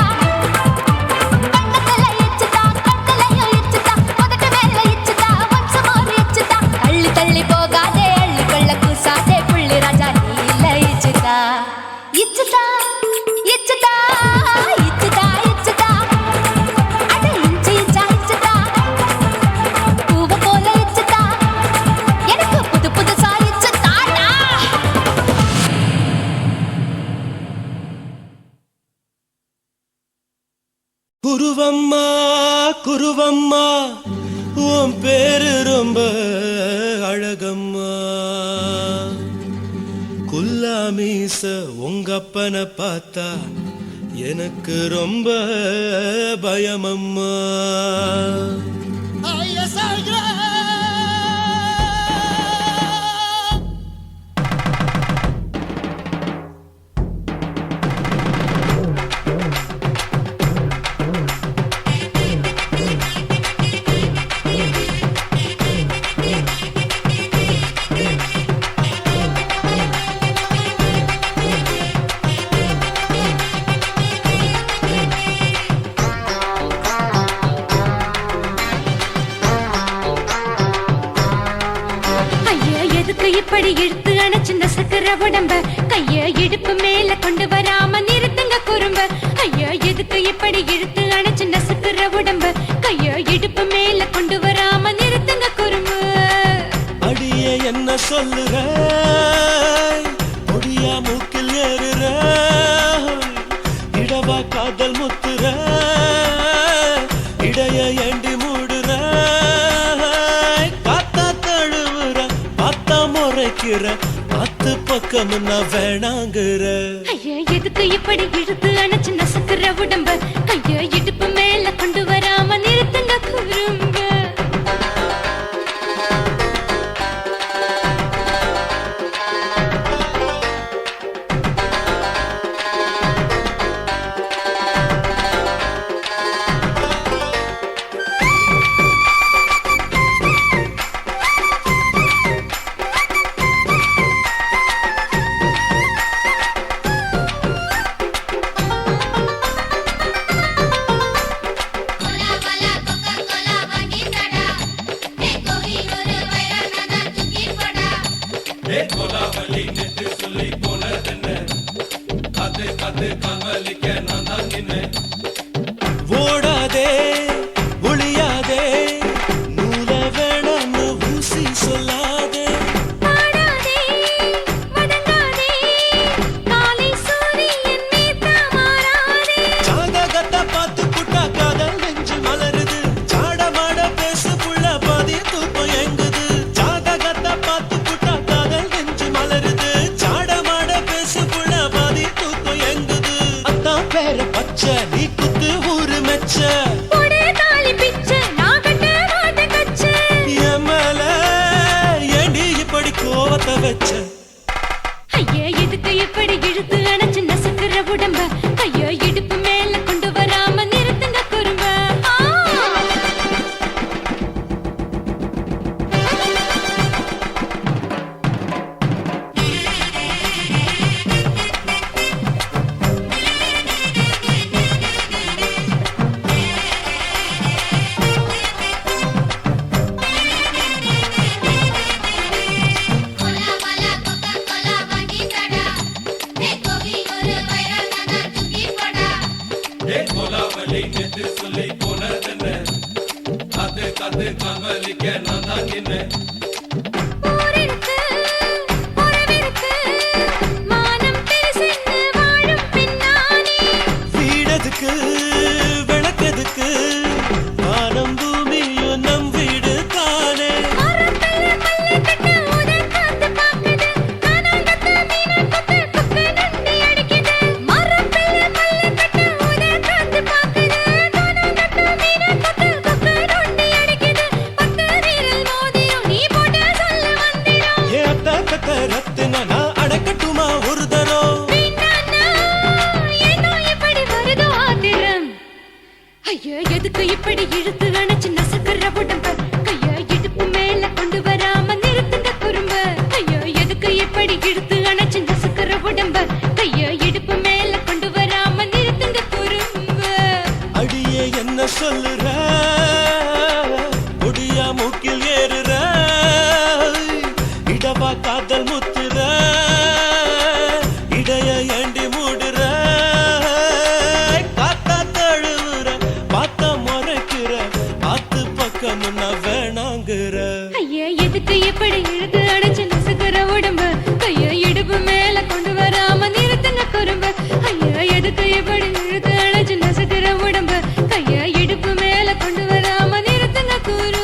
கண்ணத்துல இச்சுதா கண்ணலையும் இச்சுதா முதட்டு மேல இச்சுதா வம்சமோர் இச்சுதா அள்ளி தள்ளி போகாதே அள்ளி கொள்ள கூசாதே புள்ளி ராஜா நீ இல்ல இச்சுதா இச்சுதா இச்சுதா இச்சுதா இச்சுதா அட இன்ச்சு இன்ச்சா இச்சுதா பூவ போல இச்சுதா எனக்கு புது புதுசா இச்சுதாடா குருவம்மா குருவம்மா உன் பேரு ரொம்ப அழகம்மா குல்லாமீச உங்க அப்பனை பார்த்தா எனக்கு ரொம்ப பயமம்மா இப்படி இழுத்து அணைச்சிருந்த சக்கர உடம்ப கைய இடுப்பு மேல கொண்டு வராம நிறுத்துங்க குறும்ப ஐயா எதுக்கு இப்படி இழுத்து அணைச்சிருந்த சக்கர உடம்ப கைய இடுப்பு மேல கொண்டு வராம நிறுத்துங்க குறும்ப அடியே என்ன சொல்லுற பொடியா மூக்கில் ஏறுற முறைக்கிற அத்து பக்கம் நான் வேணாங்கிற ஐயா எதுக்கு இப்படி இழுத்து அணைச்சு நசுக்குற உடம்ப ஐயா இடுப்பு மேல கொண்டு வராம நிறுத்துங்க குறும்ப ஓடாதே ஒளியாதே நூல வேணான்னு ஊசி சொல்லாதே பாடாதே வதங்காதே காலை சூரியன் மீதா மாறாதே ஜாதகத்தை பார்த்து புட்டா காதல் நெஞ்சு மலருது சாடமாட பேசு புள்ள பாதி தூக்கம் எங்குது ஜாதகத்தை பார்த்து புட்டா காதல் நெஞ்சு மலருது சாடமாட பேசு புள்ள பாதி தூக்கம் எங்குது அத்தான் பேர பச்சை நீ குத்து ஊரு மெச்ச ஒரே தாலி பிச்சை நான் கட்ட மாட்ட கச்சை எமல ஏண்டி இப்படி கோவத்தை வச்ச ஐயா எதுக்கு இப்படி இழுத்து அணைச்சு நசுக்குற உடம்ப ஐயா இடுப்பு மேல கொண்டு வராம நிறுத்துங்க குறும்ப ஊரிருக்கு உறவிருக்கு மானம் பெருசென்னு வாழும் பின்னானே வீடதுக்கு விளக்கதுக்கு வானம் பூமியும் நம் வீடு தானே மரத்துல மல்லி கட்டு உதன் காத்து பாக்குது கானாங்கத்து மீன கொத்து குக்கு நண்டி அடிக்குது மரத்துல மல்லி கட்டு உதன் காத்து பாக்குது கானாங்கத்து மீன கொத்து குக்கு நண்டி அடிக்குது பத்து வீரல் மோதிரம் நீ போட்ட சொல்ல வந்திடும் ஏ அத்த கத்த ரத்தின நான் அடக்கட்டுமா ஒரு தரம் வேண்டாண்ணா, ஏனோ இப்படி வருதோ ஆத்திரம் ஐயா எதுக்கு இப்படி இழுத்து அணைச்சு நசுக்குற உடம்ப கையா இடுப்பு மேல கொண்டு வராம நிறுத்துங்க குறும்ப ஐயா எதுக்கு இப்படி இழுத்து அணைச்சு நசுக்குற உடம்ப கையா இடுப்பு மேல கொண்டு வராம நிறுத்துங்க குறும்ப அடியே என்ன சொல்லுற ஒடியா மூக்கில் ஏறுற இடவா காதல் முத்துற இடைய ஏண்டி மூடுற காத்தா தழுவுற பார்த்த முறைக்கிற ஆத்து பக்கம் நான் வேணாங்கிற ஐயா எதுக்கு இப்படி இழுத்து அடைச்சு நசுக்குற உடம்ப கையா இடுப்பு மேல கொண்டு வராம நிறுத்துங்க குறும்ப ஐயா எதுக்கு இப்படி இழுத்து அடைச்சு நசுக்குற உடம்ப கையா இடுப்பு மேல கொண்டு வராம நிறுத்துங்க குறும்ப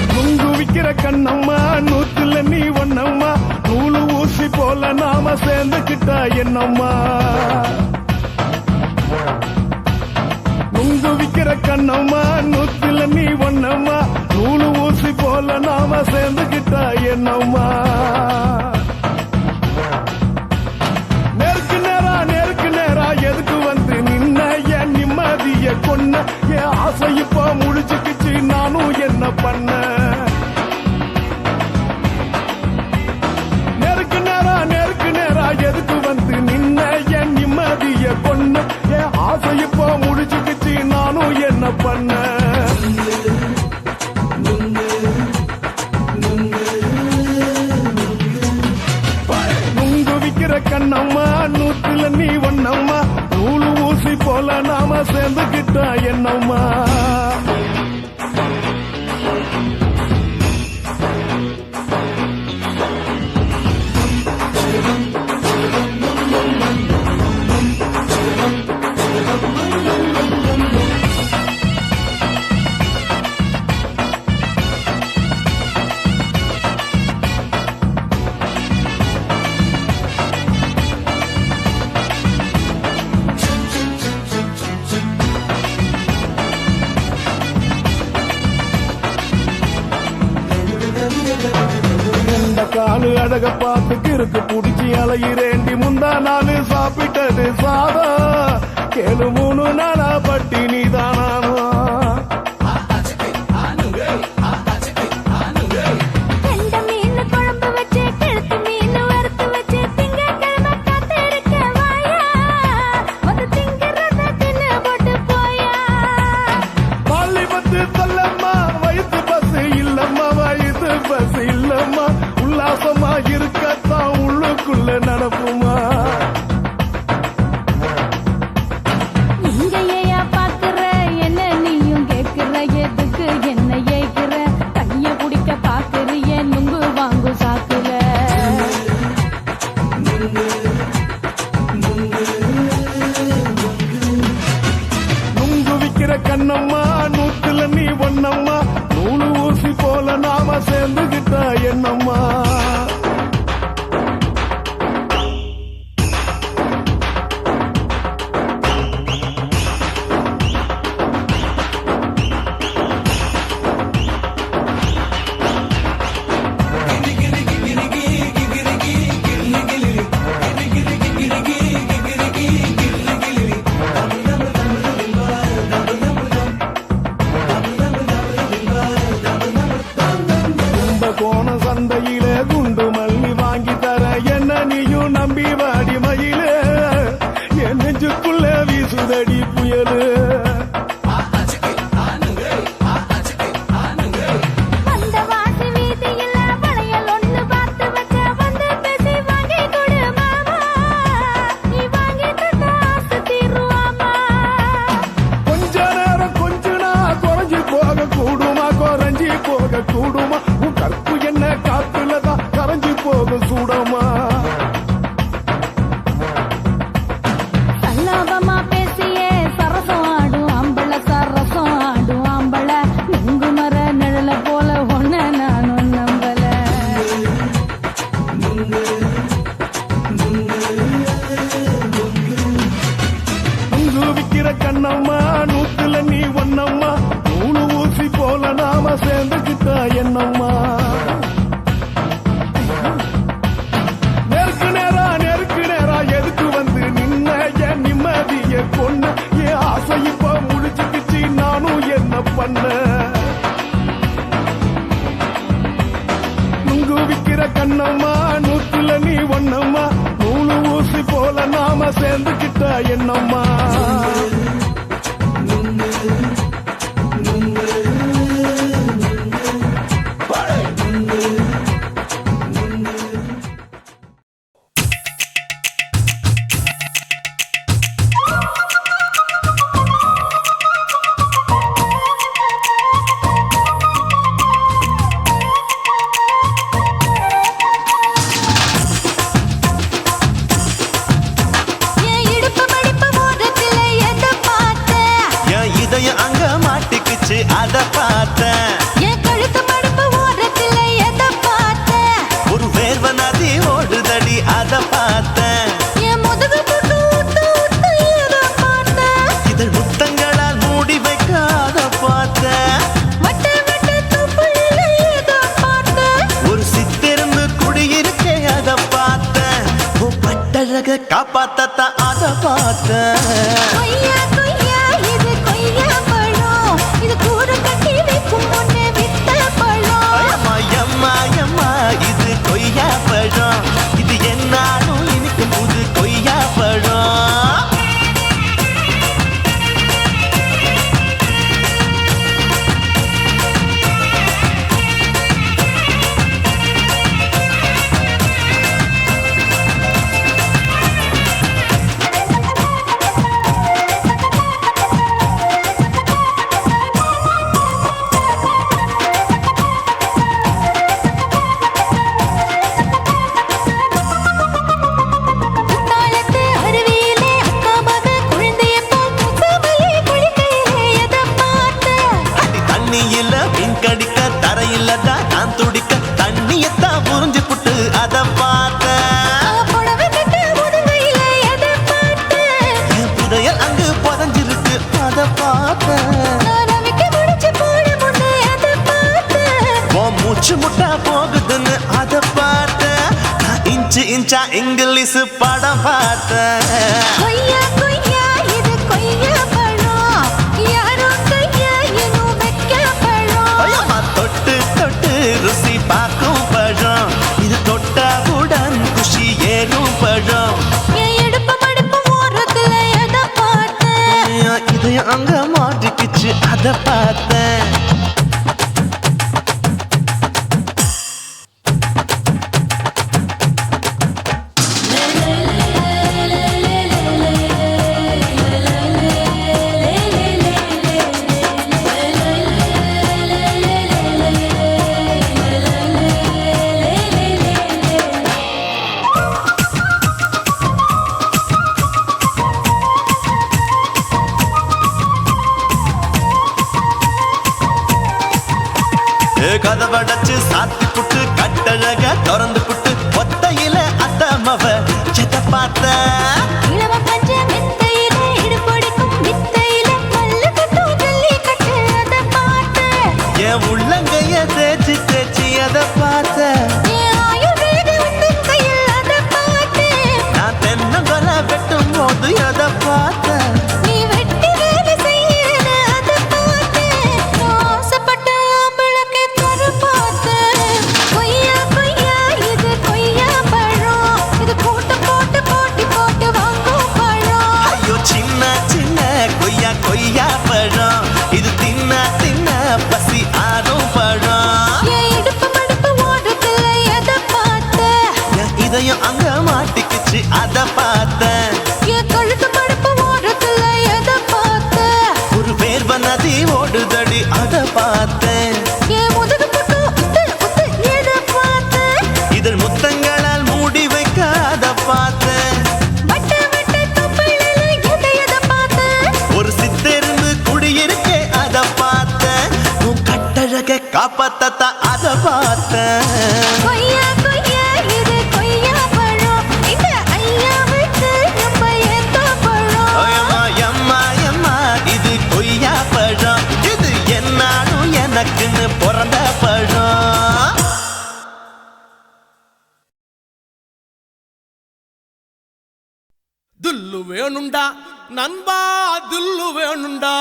நுங்கு விக்கிற கண்ணம்மா நூத்துல நீ ஒன்னம்மா நூலு ஊசி போல நாம சேர்ந்துக்கிட்டா என்னம்மா நுங்கு விக்கிற கண்ணம்மா நூத்துல நீ ஒன்னம்மா நூலு ஊசி போல நாம சேர்ந்துக்கிட்டா என்னம்மா நேருக்கு நேரா எதுக்கு வந்து நின்ன என் நிம்மதிய கொன்ன என் ஆசை இப்ப முடிச்சுக்கிச்சு நானும் என்ன பண்ண நேருக்கு நேரா கண்ணம்மா நூத்துல நீ ஒண்ணம்மா நூலு ஊசி போல நாம சேர்ந்துகிட்டா என்னம்மா காலு அழக பார்த்து கிறுக்கு புடிச்சி அலையிறேண்டி முந்தா நாலு சாப்பிட்டது சாதா கேளு 3 நாளா பட்டி நீதானா கெண்ட மீன் குழம்பு வச்சு கெளுத்து மீன் வறுத்து வச்சு திங்கட்கிழமை காத்திருக்க வாயா வந்து திங்கிறத தின்னு போட்டு போயா பள்ளி பத்து சொல்லம்மா வயிற்று பஸ் இல்லம்மா வயிற்று பஸ் இல்லம்மா உல்லாசமா இருக்கத்தான் உள்ளுக்குள்ள நடப்புமா இங்கேயா பாக்குற என்ன நீயும் கேக்குற எதுக்கு என்ன ஏய்க்கிற கைய குடிக்க பாக்குறிய நுங்கு வாங்கு சாக்குற நுங்கு விக்கிற கண்ணம்மா நூத்துல நீ ஒண்ணம்மா நூலு ஊசி போல நாம சேர்ந்துகிட்டா என்னம்மா கோண சந்தையிலே குண்டு மல்லி வாங்கி தர என்ன நீயும் நம்பி வாடி மயிலே என் நெஞ்சுக்குள்ள வீசுதடி புயலு அந்த வாசி வீதியில வளையல் ஒண்ணு பார்த்து வச்ச வந்து பேசி வாங்கி கொடு மாமா நீ வாங்கி தந்தா ஆசை தீருவாமா கொஞ்ச நேரம் கொஞ்சனா குறைஞ்சி போக கூடுமா குறைஞ்சி போக கூடுமா உன் கற்பு என்ன காத்துலதான் கரைஞ்சி போக சூடமா சல்லாபமா பேசியே சரசம் ஆடும் ஆம்பள சரசம் ஆடும் ஆம்பள நுங்கு மர நிழல போல ஒன்ன நானும் நம்பல நுங்கு விக்கிற கண்ணம்மா நூத்துல நீ ஒண்ணம்மா நூலு ஊசி போல நாம சேர்ந்துகிட்டா என்னம்மா நெருக்கு நேரா எதுக்கு வந்து நின்ன என் நிம்மதிய கொன்ன என் ஆசை இப்ப முடிச்சுக்கிச்சு நானும் என்ன பண்ண நுங்கு விக்கிற கண்ணம்மா நூத்துல நீ ஒண்ணம்மா நூலு ஊசி போல நாம சேர்ந்துகிட்டா என்னம்மா என் இடுப்பு மடிப்பு ஓரத்துல எதை பார்த்த என் இதயம் அங்க மாட்டிக்குச்சு அத பார்த்தேன் என் கழுத்து மடிப்பு ஓரத்துல எதை பார்த்த ஒரு வேர்வ நதி ஓடுதடி அத பார்த்தேன் என் முதுகு புட்டு ஊத்து ஊத்து எதை பார்த்த இதழ் முத்தங்களால் மூடி வைக்க அத பார்த்தேன் வட்ட வட்ட துப்புல எதை பார்த்த ஒரு சித்திரம்பு குடியிருக்கே அத பார்த்தேன் உன் பட்டழக காப்பாத்தத்தான் அத பார்த்தேன் கொய்யா கொய்யா இது கொய்யா பழம் இது கூடு கட்டி வைக்கும் முன்னே வித்த பழம் அம்மா அம்மா அம்மா இது கொய்யா பழம் இது என்னாலும் இனிக்கும் புது கொய்யா பழம் அத பார்த்தேன். ரவிக்கு முடிச்சு போட முன்னே அதை பார்த்தேன். உன் மூச்சு முட்டா போகுதுன்னு அத பார்த்தேன். நான் இன்ச்சு இன்ச்சா இங்கிலீஷ் படம் பார்த்தேன். கொய்யா கொய்யா இது கொய்யா பழம், யாரோ கையா இன்னும் வைக்க பழம். ஐயம்மா, தொட்டு தொட்டு ருசி பார்க்கும் பழம், இது தொட்டாவுடன் குஷி ஏறும் பழம். என் இடுப்பு மடுப்பு ஓரத்துல எதை பார்த்தேன். இதயம் அங்க மாட்டிக்கிச்சு அத பார்த்தேன். கதவடைச்சு சாத்தி புட்டு கட்டழக திறந்து புட்டு ஒத்தையில அத்தமவ செத்த பார்த்த. இளவ பஞ்ச மெத்தையில இடுப்பொடிக்கும் வித்தையில மல்லு கட்டும் ஜல்லி கட்டு அதை பார்த்தேன். என் உள்ளங்கைய தேய்ச்சி தேய்ச்சி அத பார்த்த. என் ஆயுர்வேத உந்தன் கையில் அதை பார்த்தேன். நான் தென்னங்கொலை வெட்டும் போது அத பார்த்த. நீ வெட்டி வேலை செய்யற அதை பார்த்தேன். நான் ஆசைப்பட்ட ஆம்பளக்கு தர பார்த்தேன். கொய்யா கொய்யா இது கொய்யா பழம், இது கூட்ட போட்டு போட்டி போட்டு வாங்கும் பழம். ஐயோ சின்ன சின்ன கொய்யா கொய்யா பழம், இது தின்ன தின்ன பசி ஆறும் பழம். என் இடுப்பு மடுப்பு ஓரத்துல எதை பார்த்தேன். என் இதயம் அங்க மாட்டிக்கிச்சு அத பார்த்தேன். என் கழுத்து மடுப்பு ஓரத்துல எதை பார்த்தேன். ஒரு வேர்வ நதி ஓடுதடி அத பார்த்தேன். என் முதுகு பக்கம் உத்து உத்து எதை பார்த்தேன். இதழ் முத்தங்களால் மூடி வைக்க அத பார்த்தேன். வட்ட வட்ட தொப்பையில எதை பார்த்தேன். ஒரு சித்தெருந்து குடியிருக்கே அத பார்த்தேன். உன் கட்டழக காப்பாத்தத்த அத பார்த்தேன். கொய்யா கொய்யா இது கொய்யா பழம், இந்த ஐயாவுக்கு நம்ம ஏத்த பழம். ஐயம்மா எம்மா எம்மா இது கொய்யா பழம், இது என்னாலும் எனக்குன்னு பிறந்த பழம். துல்லு வேணுண்டா நண்பா, துல்லு வேணுண்டா.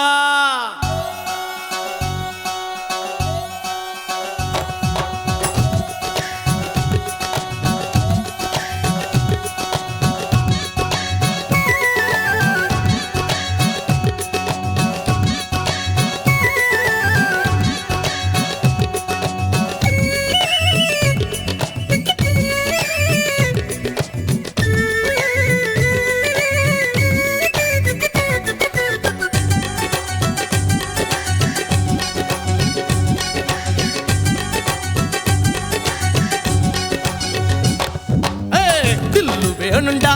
வேணுண்டா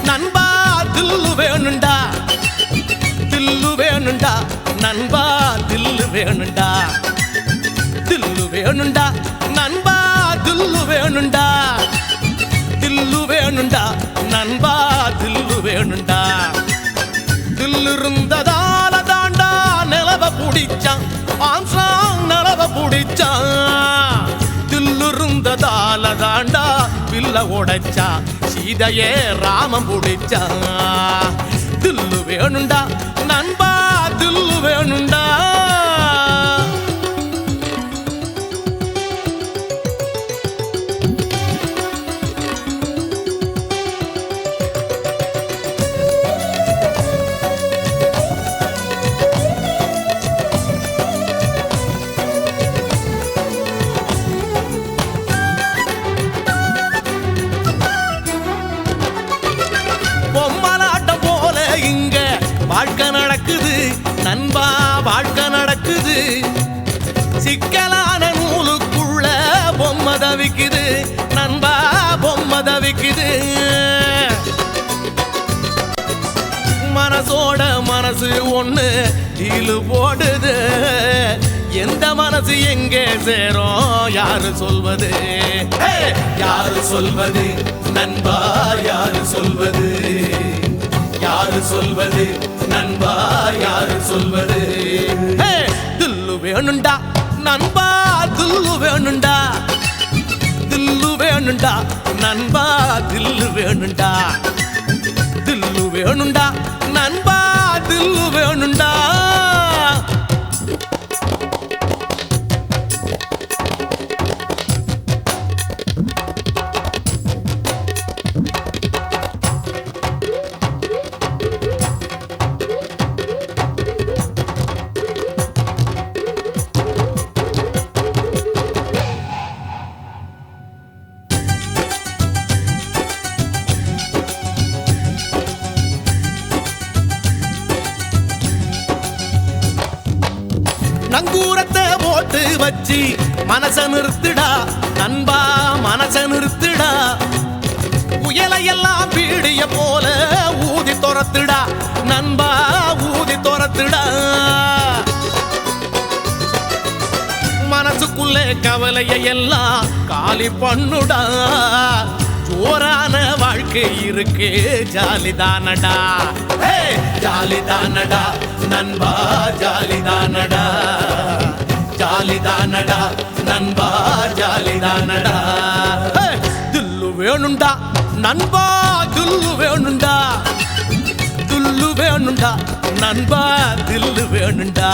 நண்பா, தில்லு வேணுண்டா. தில்லு வேணுண்டா நண்பா, தில்லு வேணுண்டா. தில்லு வேணுண்டா நண்பா, தில்லு வேணுண்டா. தில்லு வேணுண்டா நண்பா, தில்லு வேணுண்டா. தில்லு இருந்ததால தாண்டா நிலவ புடிச்சான், ஆம்சாங் நிலவ புடிச்சான். தில்லு இருந்ததால தாண்டா வில்ல உடைச்சா, சீதையே ராமம் புடிச்சா. தில்லு வேணுண்டா நண்பா, தில்லு வேணுண்டா. பொம்மலாட்டம் போல இங்க வாழ்க்கை நடக்குது நண்பா, வாழ்க்கை நடக்குது. சிக்கலான நூலுக்குள்ள பொம்மை தவிக்குது நண்பா, பொம்மை தவிக்குது. மனசோட மனசு ஒண்ணு டீலு போடுது. எந்த மனசு எங்கே சேரும் யாரு சொல்வது? யாரு சொல்வது நண்பா, யாரு சொல்வது? யாரு சொல்வது நண்பா, யாரு சொல்வது. தில்லு வேணுண்டா நண்பா, தில்லு வேணுண்டா, தில்லு வேணுண்டா நண்பா, தில்லு வேணுண்டா, தில்லு வேணுண்டா நண்பா, தில்லு வேணுண்டா. நங்கூரத்தை போட்டு வச்சு மனச நிறுத்துடா நண்பா, மனச நிறுத்துடா. புயலையெல்லாம் பீடிய போல ஊதி துரத்துடா நண்பா, ஊதி துரத்துடா. மனசுக்குள்ளே கவலைய எல்லாம் காலி பண்ணுடா. ஜோரான வாழ்க்கை இருக்கு, ஜாலிதானடா, ஜாலிதானடா நண்பா, ஜாலிதானடா, ஜாலிதானடா நண்பா, ஜாலிதானடா. தில்லு வேணுண்டா நண்பா, தில்லு வேணுண்டா, தில்லு வேணுண்டா நண்பா, தில்லு வேணுண்டா.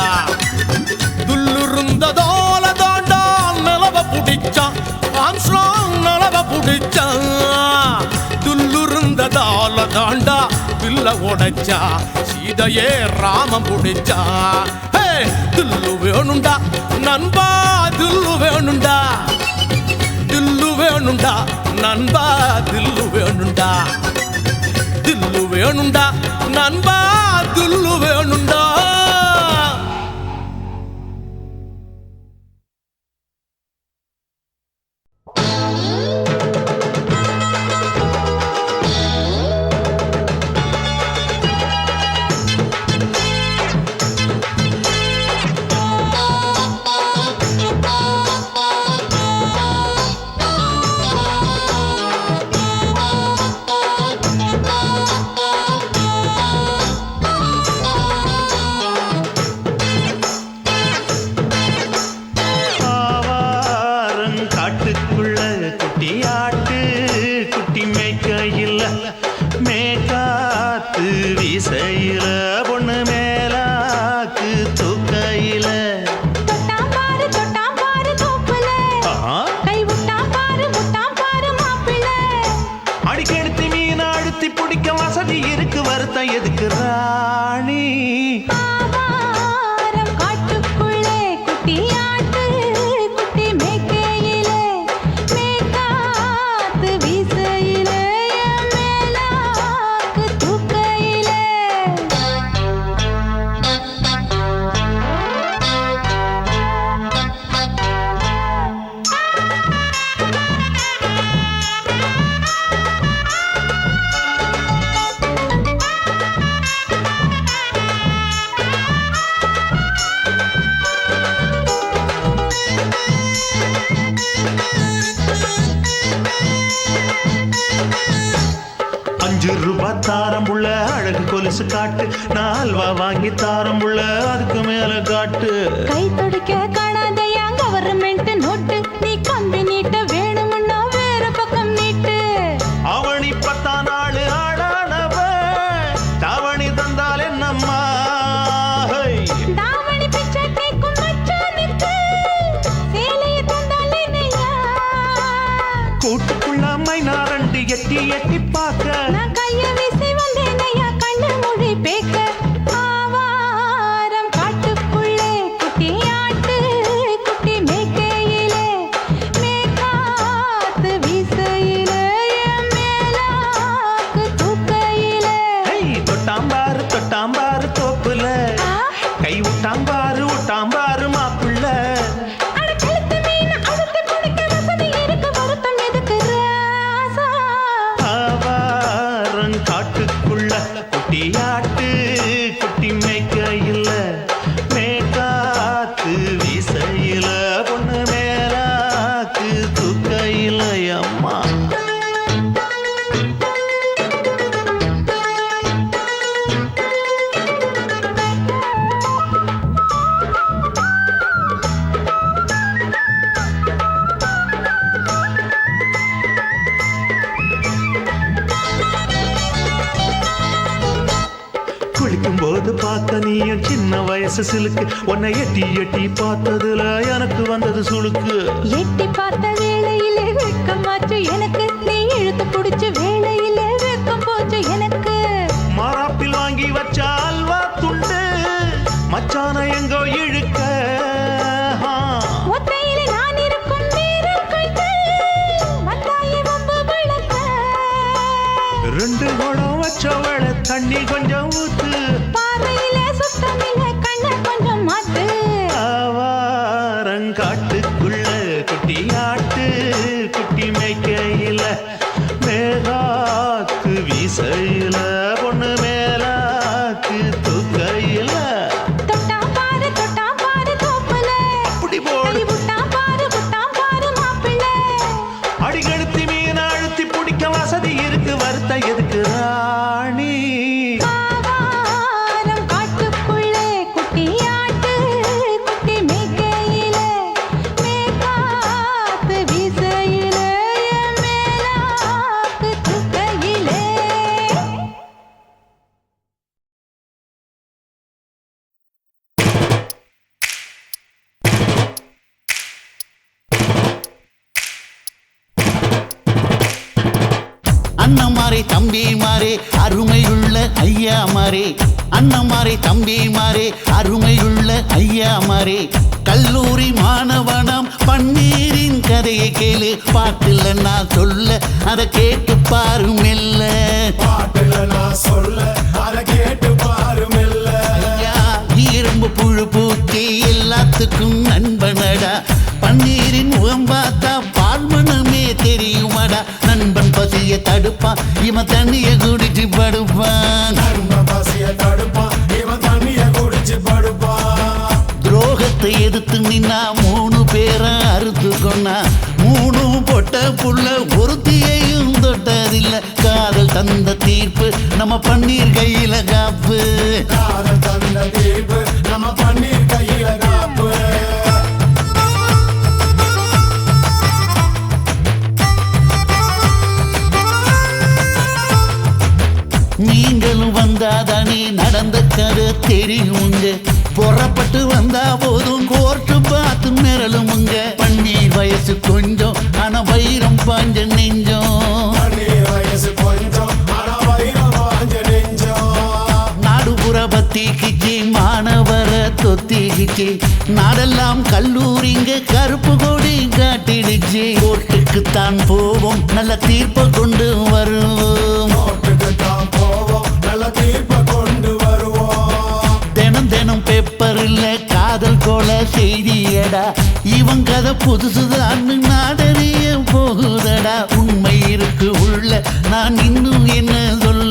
துள்ளுருந்ததோல தாண்டா நிலவ புடிச்சான் ஆம்ஸ்ட்ராங், நிலவ புடிச்சான். துள்ளுருந்ததால தாண்டா பில்ல உடைச்சா, சீதையே ராமம் புடிச்சா. தில்லு வேணுண்டா நண்பா, தில்லு வேணுண்டா, தில்லு வேணுண்டா நண்பா, தில்லு வேணுண்டா, தில்லு வேணுண்டா நண்பா, தில்லு வேணுண்டா. எதுக்கு ராணி காட்டுக்குள்ளே குட்டியாட்டு குட்டி மேய்க்கையிலே மேய்காத்து வீசையிலே மேலாக்கு தூக்கையிலே ₹5 தாரம்புள்ள அழகு கொலுசு காட்டு, 4 வாங்கி தாரம்புள்ள அதுக்கு மேல காட்டு. கை துடிக்க காணாதையா கவர்மெண்ட் நோட்டு, நீ கம்பி நீட்ட வேணும்னா வேற பக்கம் நீட்டு. அவனி 10 நாள் ஆடானவ தாவணி தந்தால் என்னம்மா, தாவணி பிச்சை கேக்கும் மச்சானுக்கு சேலையை தந்தால் என்னையா. கூட்டுக்குள்ள மைனா 2 எட்டி எட்டி பார்க்க, நான் கைய வீசி வந்தேனையா கண்ணு மொழி பேக்க. ஆவாரம் காட்டுக்குள்ளே குட்டியாட்டு குட்டி மேய்க்கையிலே மேய்காத்து வந்து பார்க்க நீயும் சின்ன வயசு சிலுக்கு உன்னை எட்டி எட்டி பார்த்ததுல எனக்கு வந்தது சுளுக்கு எட்டி பார்த்த வேளையிலே வெட்கமாச்சு எனக்கு நீ இழுத்து பிடிச்ச வேளையிலே வெட்கம் போச்சு எனக்கு மாறாப்பில் வாங்கி வச்ச அல்வா துண்டு மச்சான எங்கோ இழுக்க ஒத்தையிலே நான் இருக்கும் நேரம் கழித்து வந்தாயே வம்பு விளக்க ரெண்டு குடம் வச்சவள தண்ணி கொஞ்சம் ஊத்து பார்வையிலே சுத்தமில்லை கண்ண கொஞ்சம் மாத்து ஆவாரங்காட்டுக்குள்ள குட்டி ஆட்டு குட்டி மேய்க்கையில மேகாத்து வீசையில பொண்ணு மேலாக்கு தூக்கையில தொட்டா பாரு தோப்புல அப்படி போடு விட்டா பாரு மாப்பிள்ளை அடிகழுத்தி மீன் அழுத்தி பிடிக்க வசதி இருக்கு வருத்த எதுக்கு ராணி ஆவாரம் காட்டுக்குள்ளே குட்டியாட்டு குட்டி மேய்க்கையில மேகாத்து வீசையில என் மேலாக்கு தூக்கையிலே அண்ணமாரே தம்பி மாறே அருமையுள்ள ஐயா மாறே அண்ணமாரே தம்பி மாறே அருமையுள்ள ஐயா மாறே கல்லூரி மாணவனம் பன்னீரின் கதையை கேளு பாட்டுல நான் சொல்ல அதை கேட்டு பாரு மெல்ல ஐயா, இரும்பு புழு பூச்சி எல்லாத்துக்கும் நண்பனடா பன்னீரின் முகம் பார்த்தா பால்மனமே தெரியுமாடா நண்பன் பசிய தடுப்பான் இவன் தண்ணிய குடிச்சு படுப்பான் துரோகத்தை எதிர்த்து நின்னா 3 பேரை அறுத்து கொண்டா 3 பொட்ட புள்ள ஒருத்தியையும் தொட்டதில்ல காதல் தந்த தீர்ப்பு நம்ம பன்னீர் கையில காப்பு நீங்களும் வந்தாதானே நடந்த கதை தெரியுங்க புறப்பட்டு வந்தா போதும் கோர்ட்டு பார்த்து மிரளுமுங்க பன்னீர் வயசு கொஞ்சம் ஆனா வைரம் பாஞ்ச நெஞ்சம் நாடுபுற பத்திக்கிச்சு மாணவரை தொத்திக்கிச்சு நாடெல்லாம் கல்லூரிங்க கருப்பு கொடி காட்டிடுச்சு கோர்ட்டுக்குத்தான் போவோம் நல்ல தீர்ப்பை கொண்டு வருவோம் தினம் தினம் பேப்பர்ல காதல் கொல செய்தியடா இவன் கதை புதுசுதான் நாடறிய போகுதடா உண்மை இருக்கு உள்ள நான் இன்னும் என்ன சொல்ல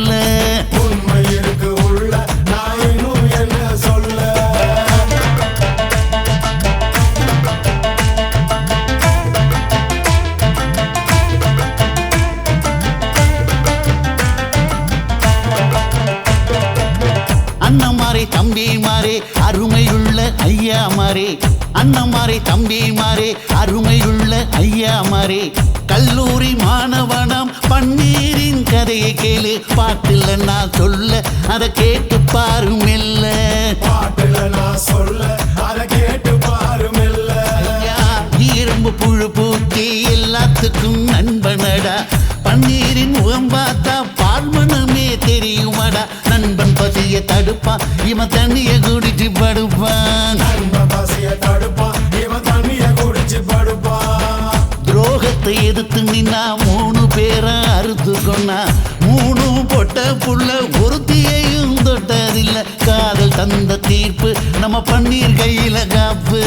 அண்ணமாரே தம்பி மாறே அருமையுள்ள ஐயா மாறே அண்ணமாரே தம்பி மாறே அருமையுள்ள ஐயா மாறே கல்லூரி மாணவனம் பன்னீரின் கதையை கேளு பாட்டுல நான் சொல்ல அதை கேட்டு பாரு மெல்ல ஐயா, இரும்பு புழு பூச்சி எல்லாத்துக்கும் நண்பனடா பன்னீரின் முகம் பார்த்தா பால்மனமே தெரியுமாடா நண்பன் பசிய தடுப்பான் இவன் தண்ணிய குடிச்சு படுப்பான் துரோகத்தை எதிர்த்து நின்னா 3 பேரை அறுத்து கொண்டா 3 பொட்ட புள்ள ஒருத்தியையும் தொட்டதில்ல காதல் தந்த தீர்ப்பு நம்ம பன்னீர் கையில காப்பு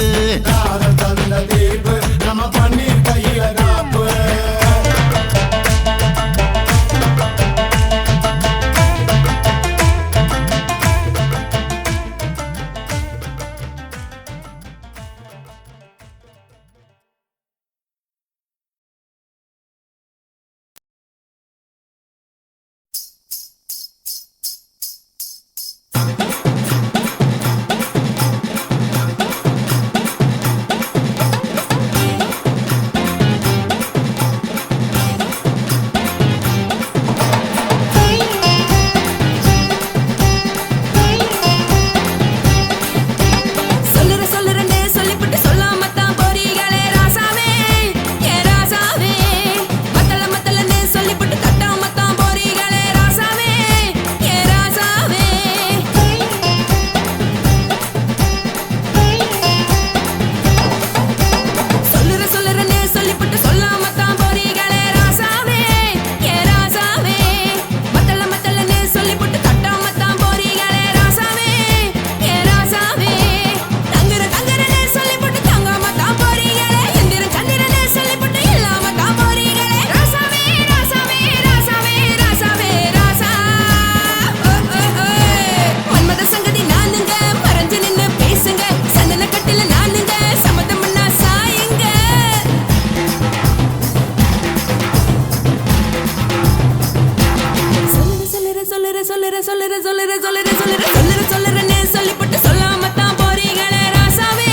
சொல்லுறேன்னு சொல்லிப்பட்டு சொல்லாம தான் போறீங்களே ராசாவே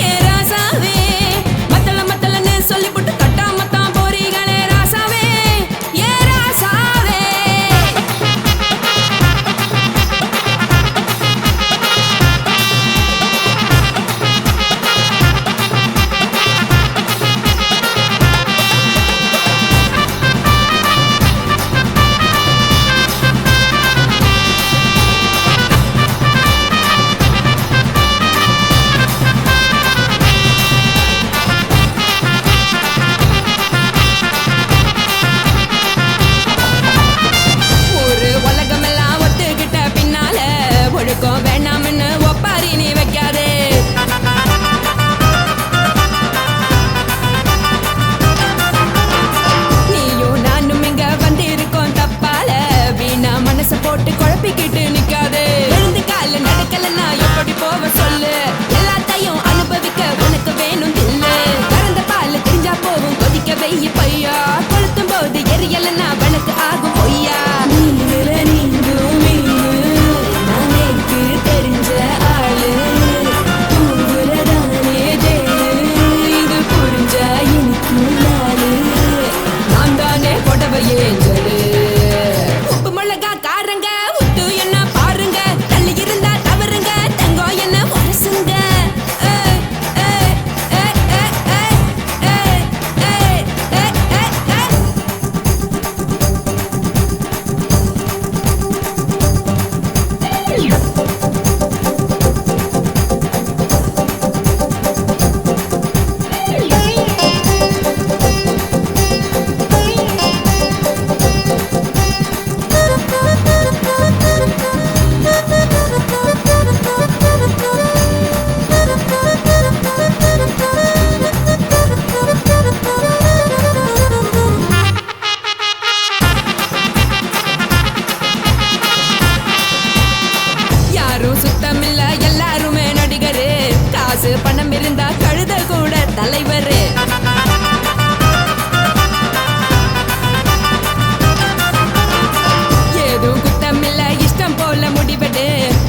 ஏ ராசாவே மத்தலன்னு சொல்லிப்பட்டு கட்டாம தான் போறீங்களே ராசாவே ஏ ராசாவே ஒரு உலகமெல்லாம் ஒத்துக்கிட்ட பின்னால ஒழுக்கம் வேண்டாம்னு ஒப்பாரி நீ வைக்காதே நீயும் நானும் இங்க வந்திருக்கோம் தப்பால வீணா மனச போட்டு குழப்பிக்கிட்டு நிக்காதே எழுந்து கால நடக்கலன்னா எப்படி போவ சொல்லு எல்லாத்தையும் அனுபவிக்க உனக்கு வேணும் தில்லு கறந்த பால் தெரிஞ்சா போகும் கொதிக்க வெய்ய பையா கொளுத்தும் போது எரியலன்னா வழக்கு ஆகும் பொய்யா நீங்கள நீங்கும் மீனு நானேக்கு தெரிஞ்ச ஆளு தூங்குறதானே தேடு இது புரிஞ்சா எனக்கு நாளு நான் தானே கொடவையே ஏஞ்சலு உப்பு மிளகா காரங்க உத்து என்ன பாருங்க தள்ளி இருந்தா தவறுங்க தங்கம் என்ன வரசுங்க யாரும் சுத்தமில்ல எல்லாருமே நடிகரு காசு பணம் இருந்தா கழுத கூட தலைவரு ஏதும் குத்தமில்ல இஷ்டம் போல முடிவெடு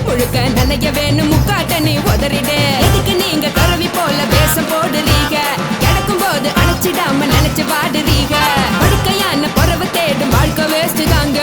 முழுக்க நினைக்க வேணும் முக்காட்ட நீ உதறிடு எதுக்கு நீங்க கரவி போல வேஷம் போடுறீங்க கிடக்கும் போது அணைச்சிடாம நினைச்சு வாடுறீங்க படுக்கையான பொறவை தேடும் வாழ்க்கை வேஸ்ட் தாங்க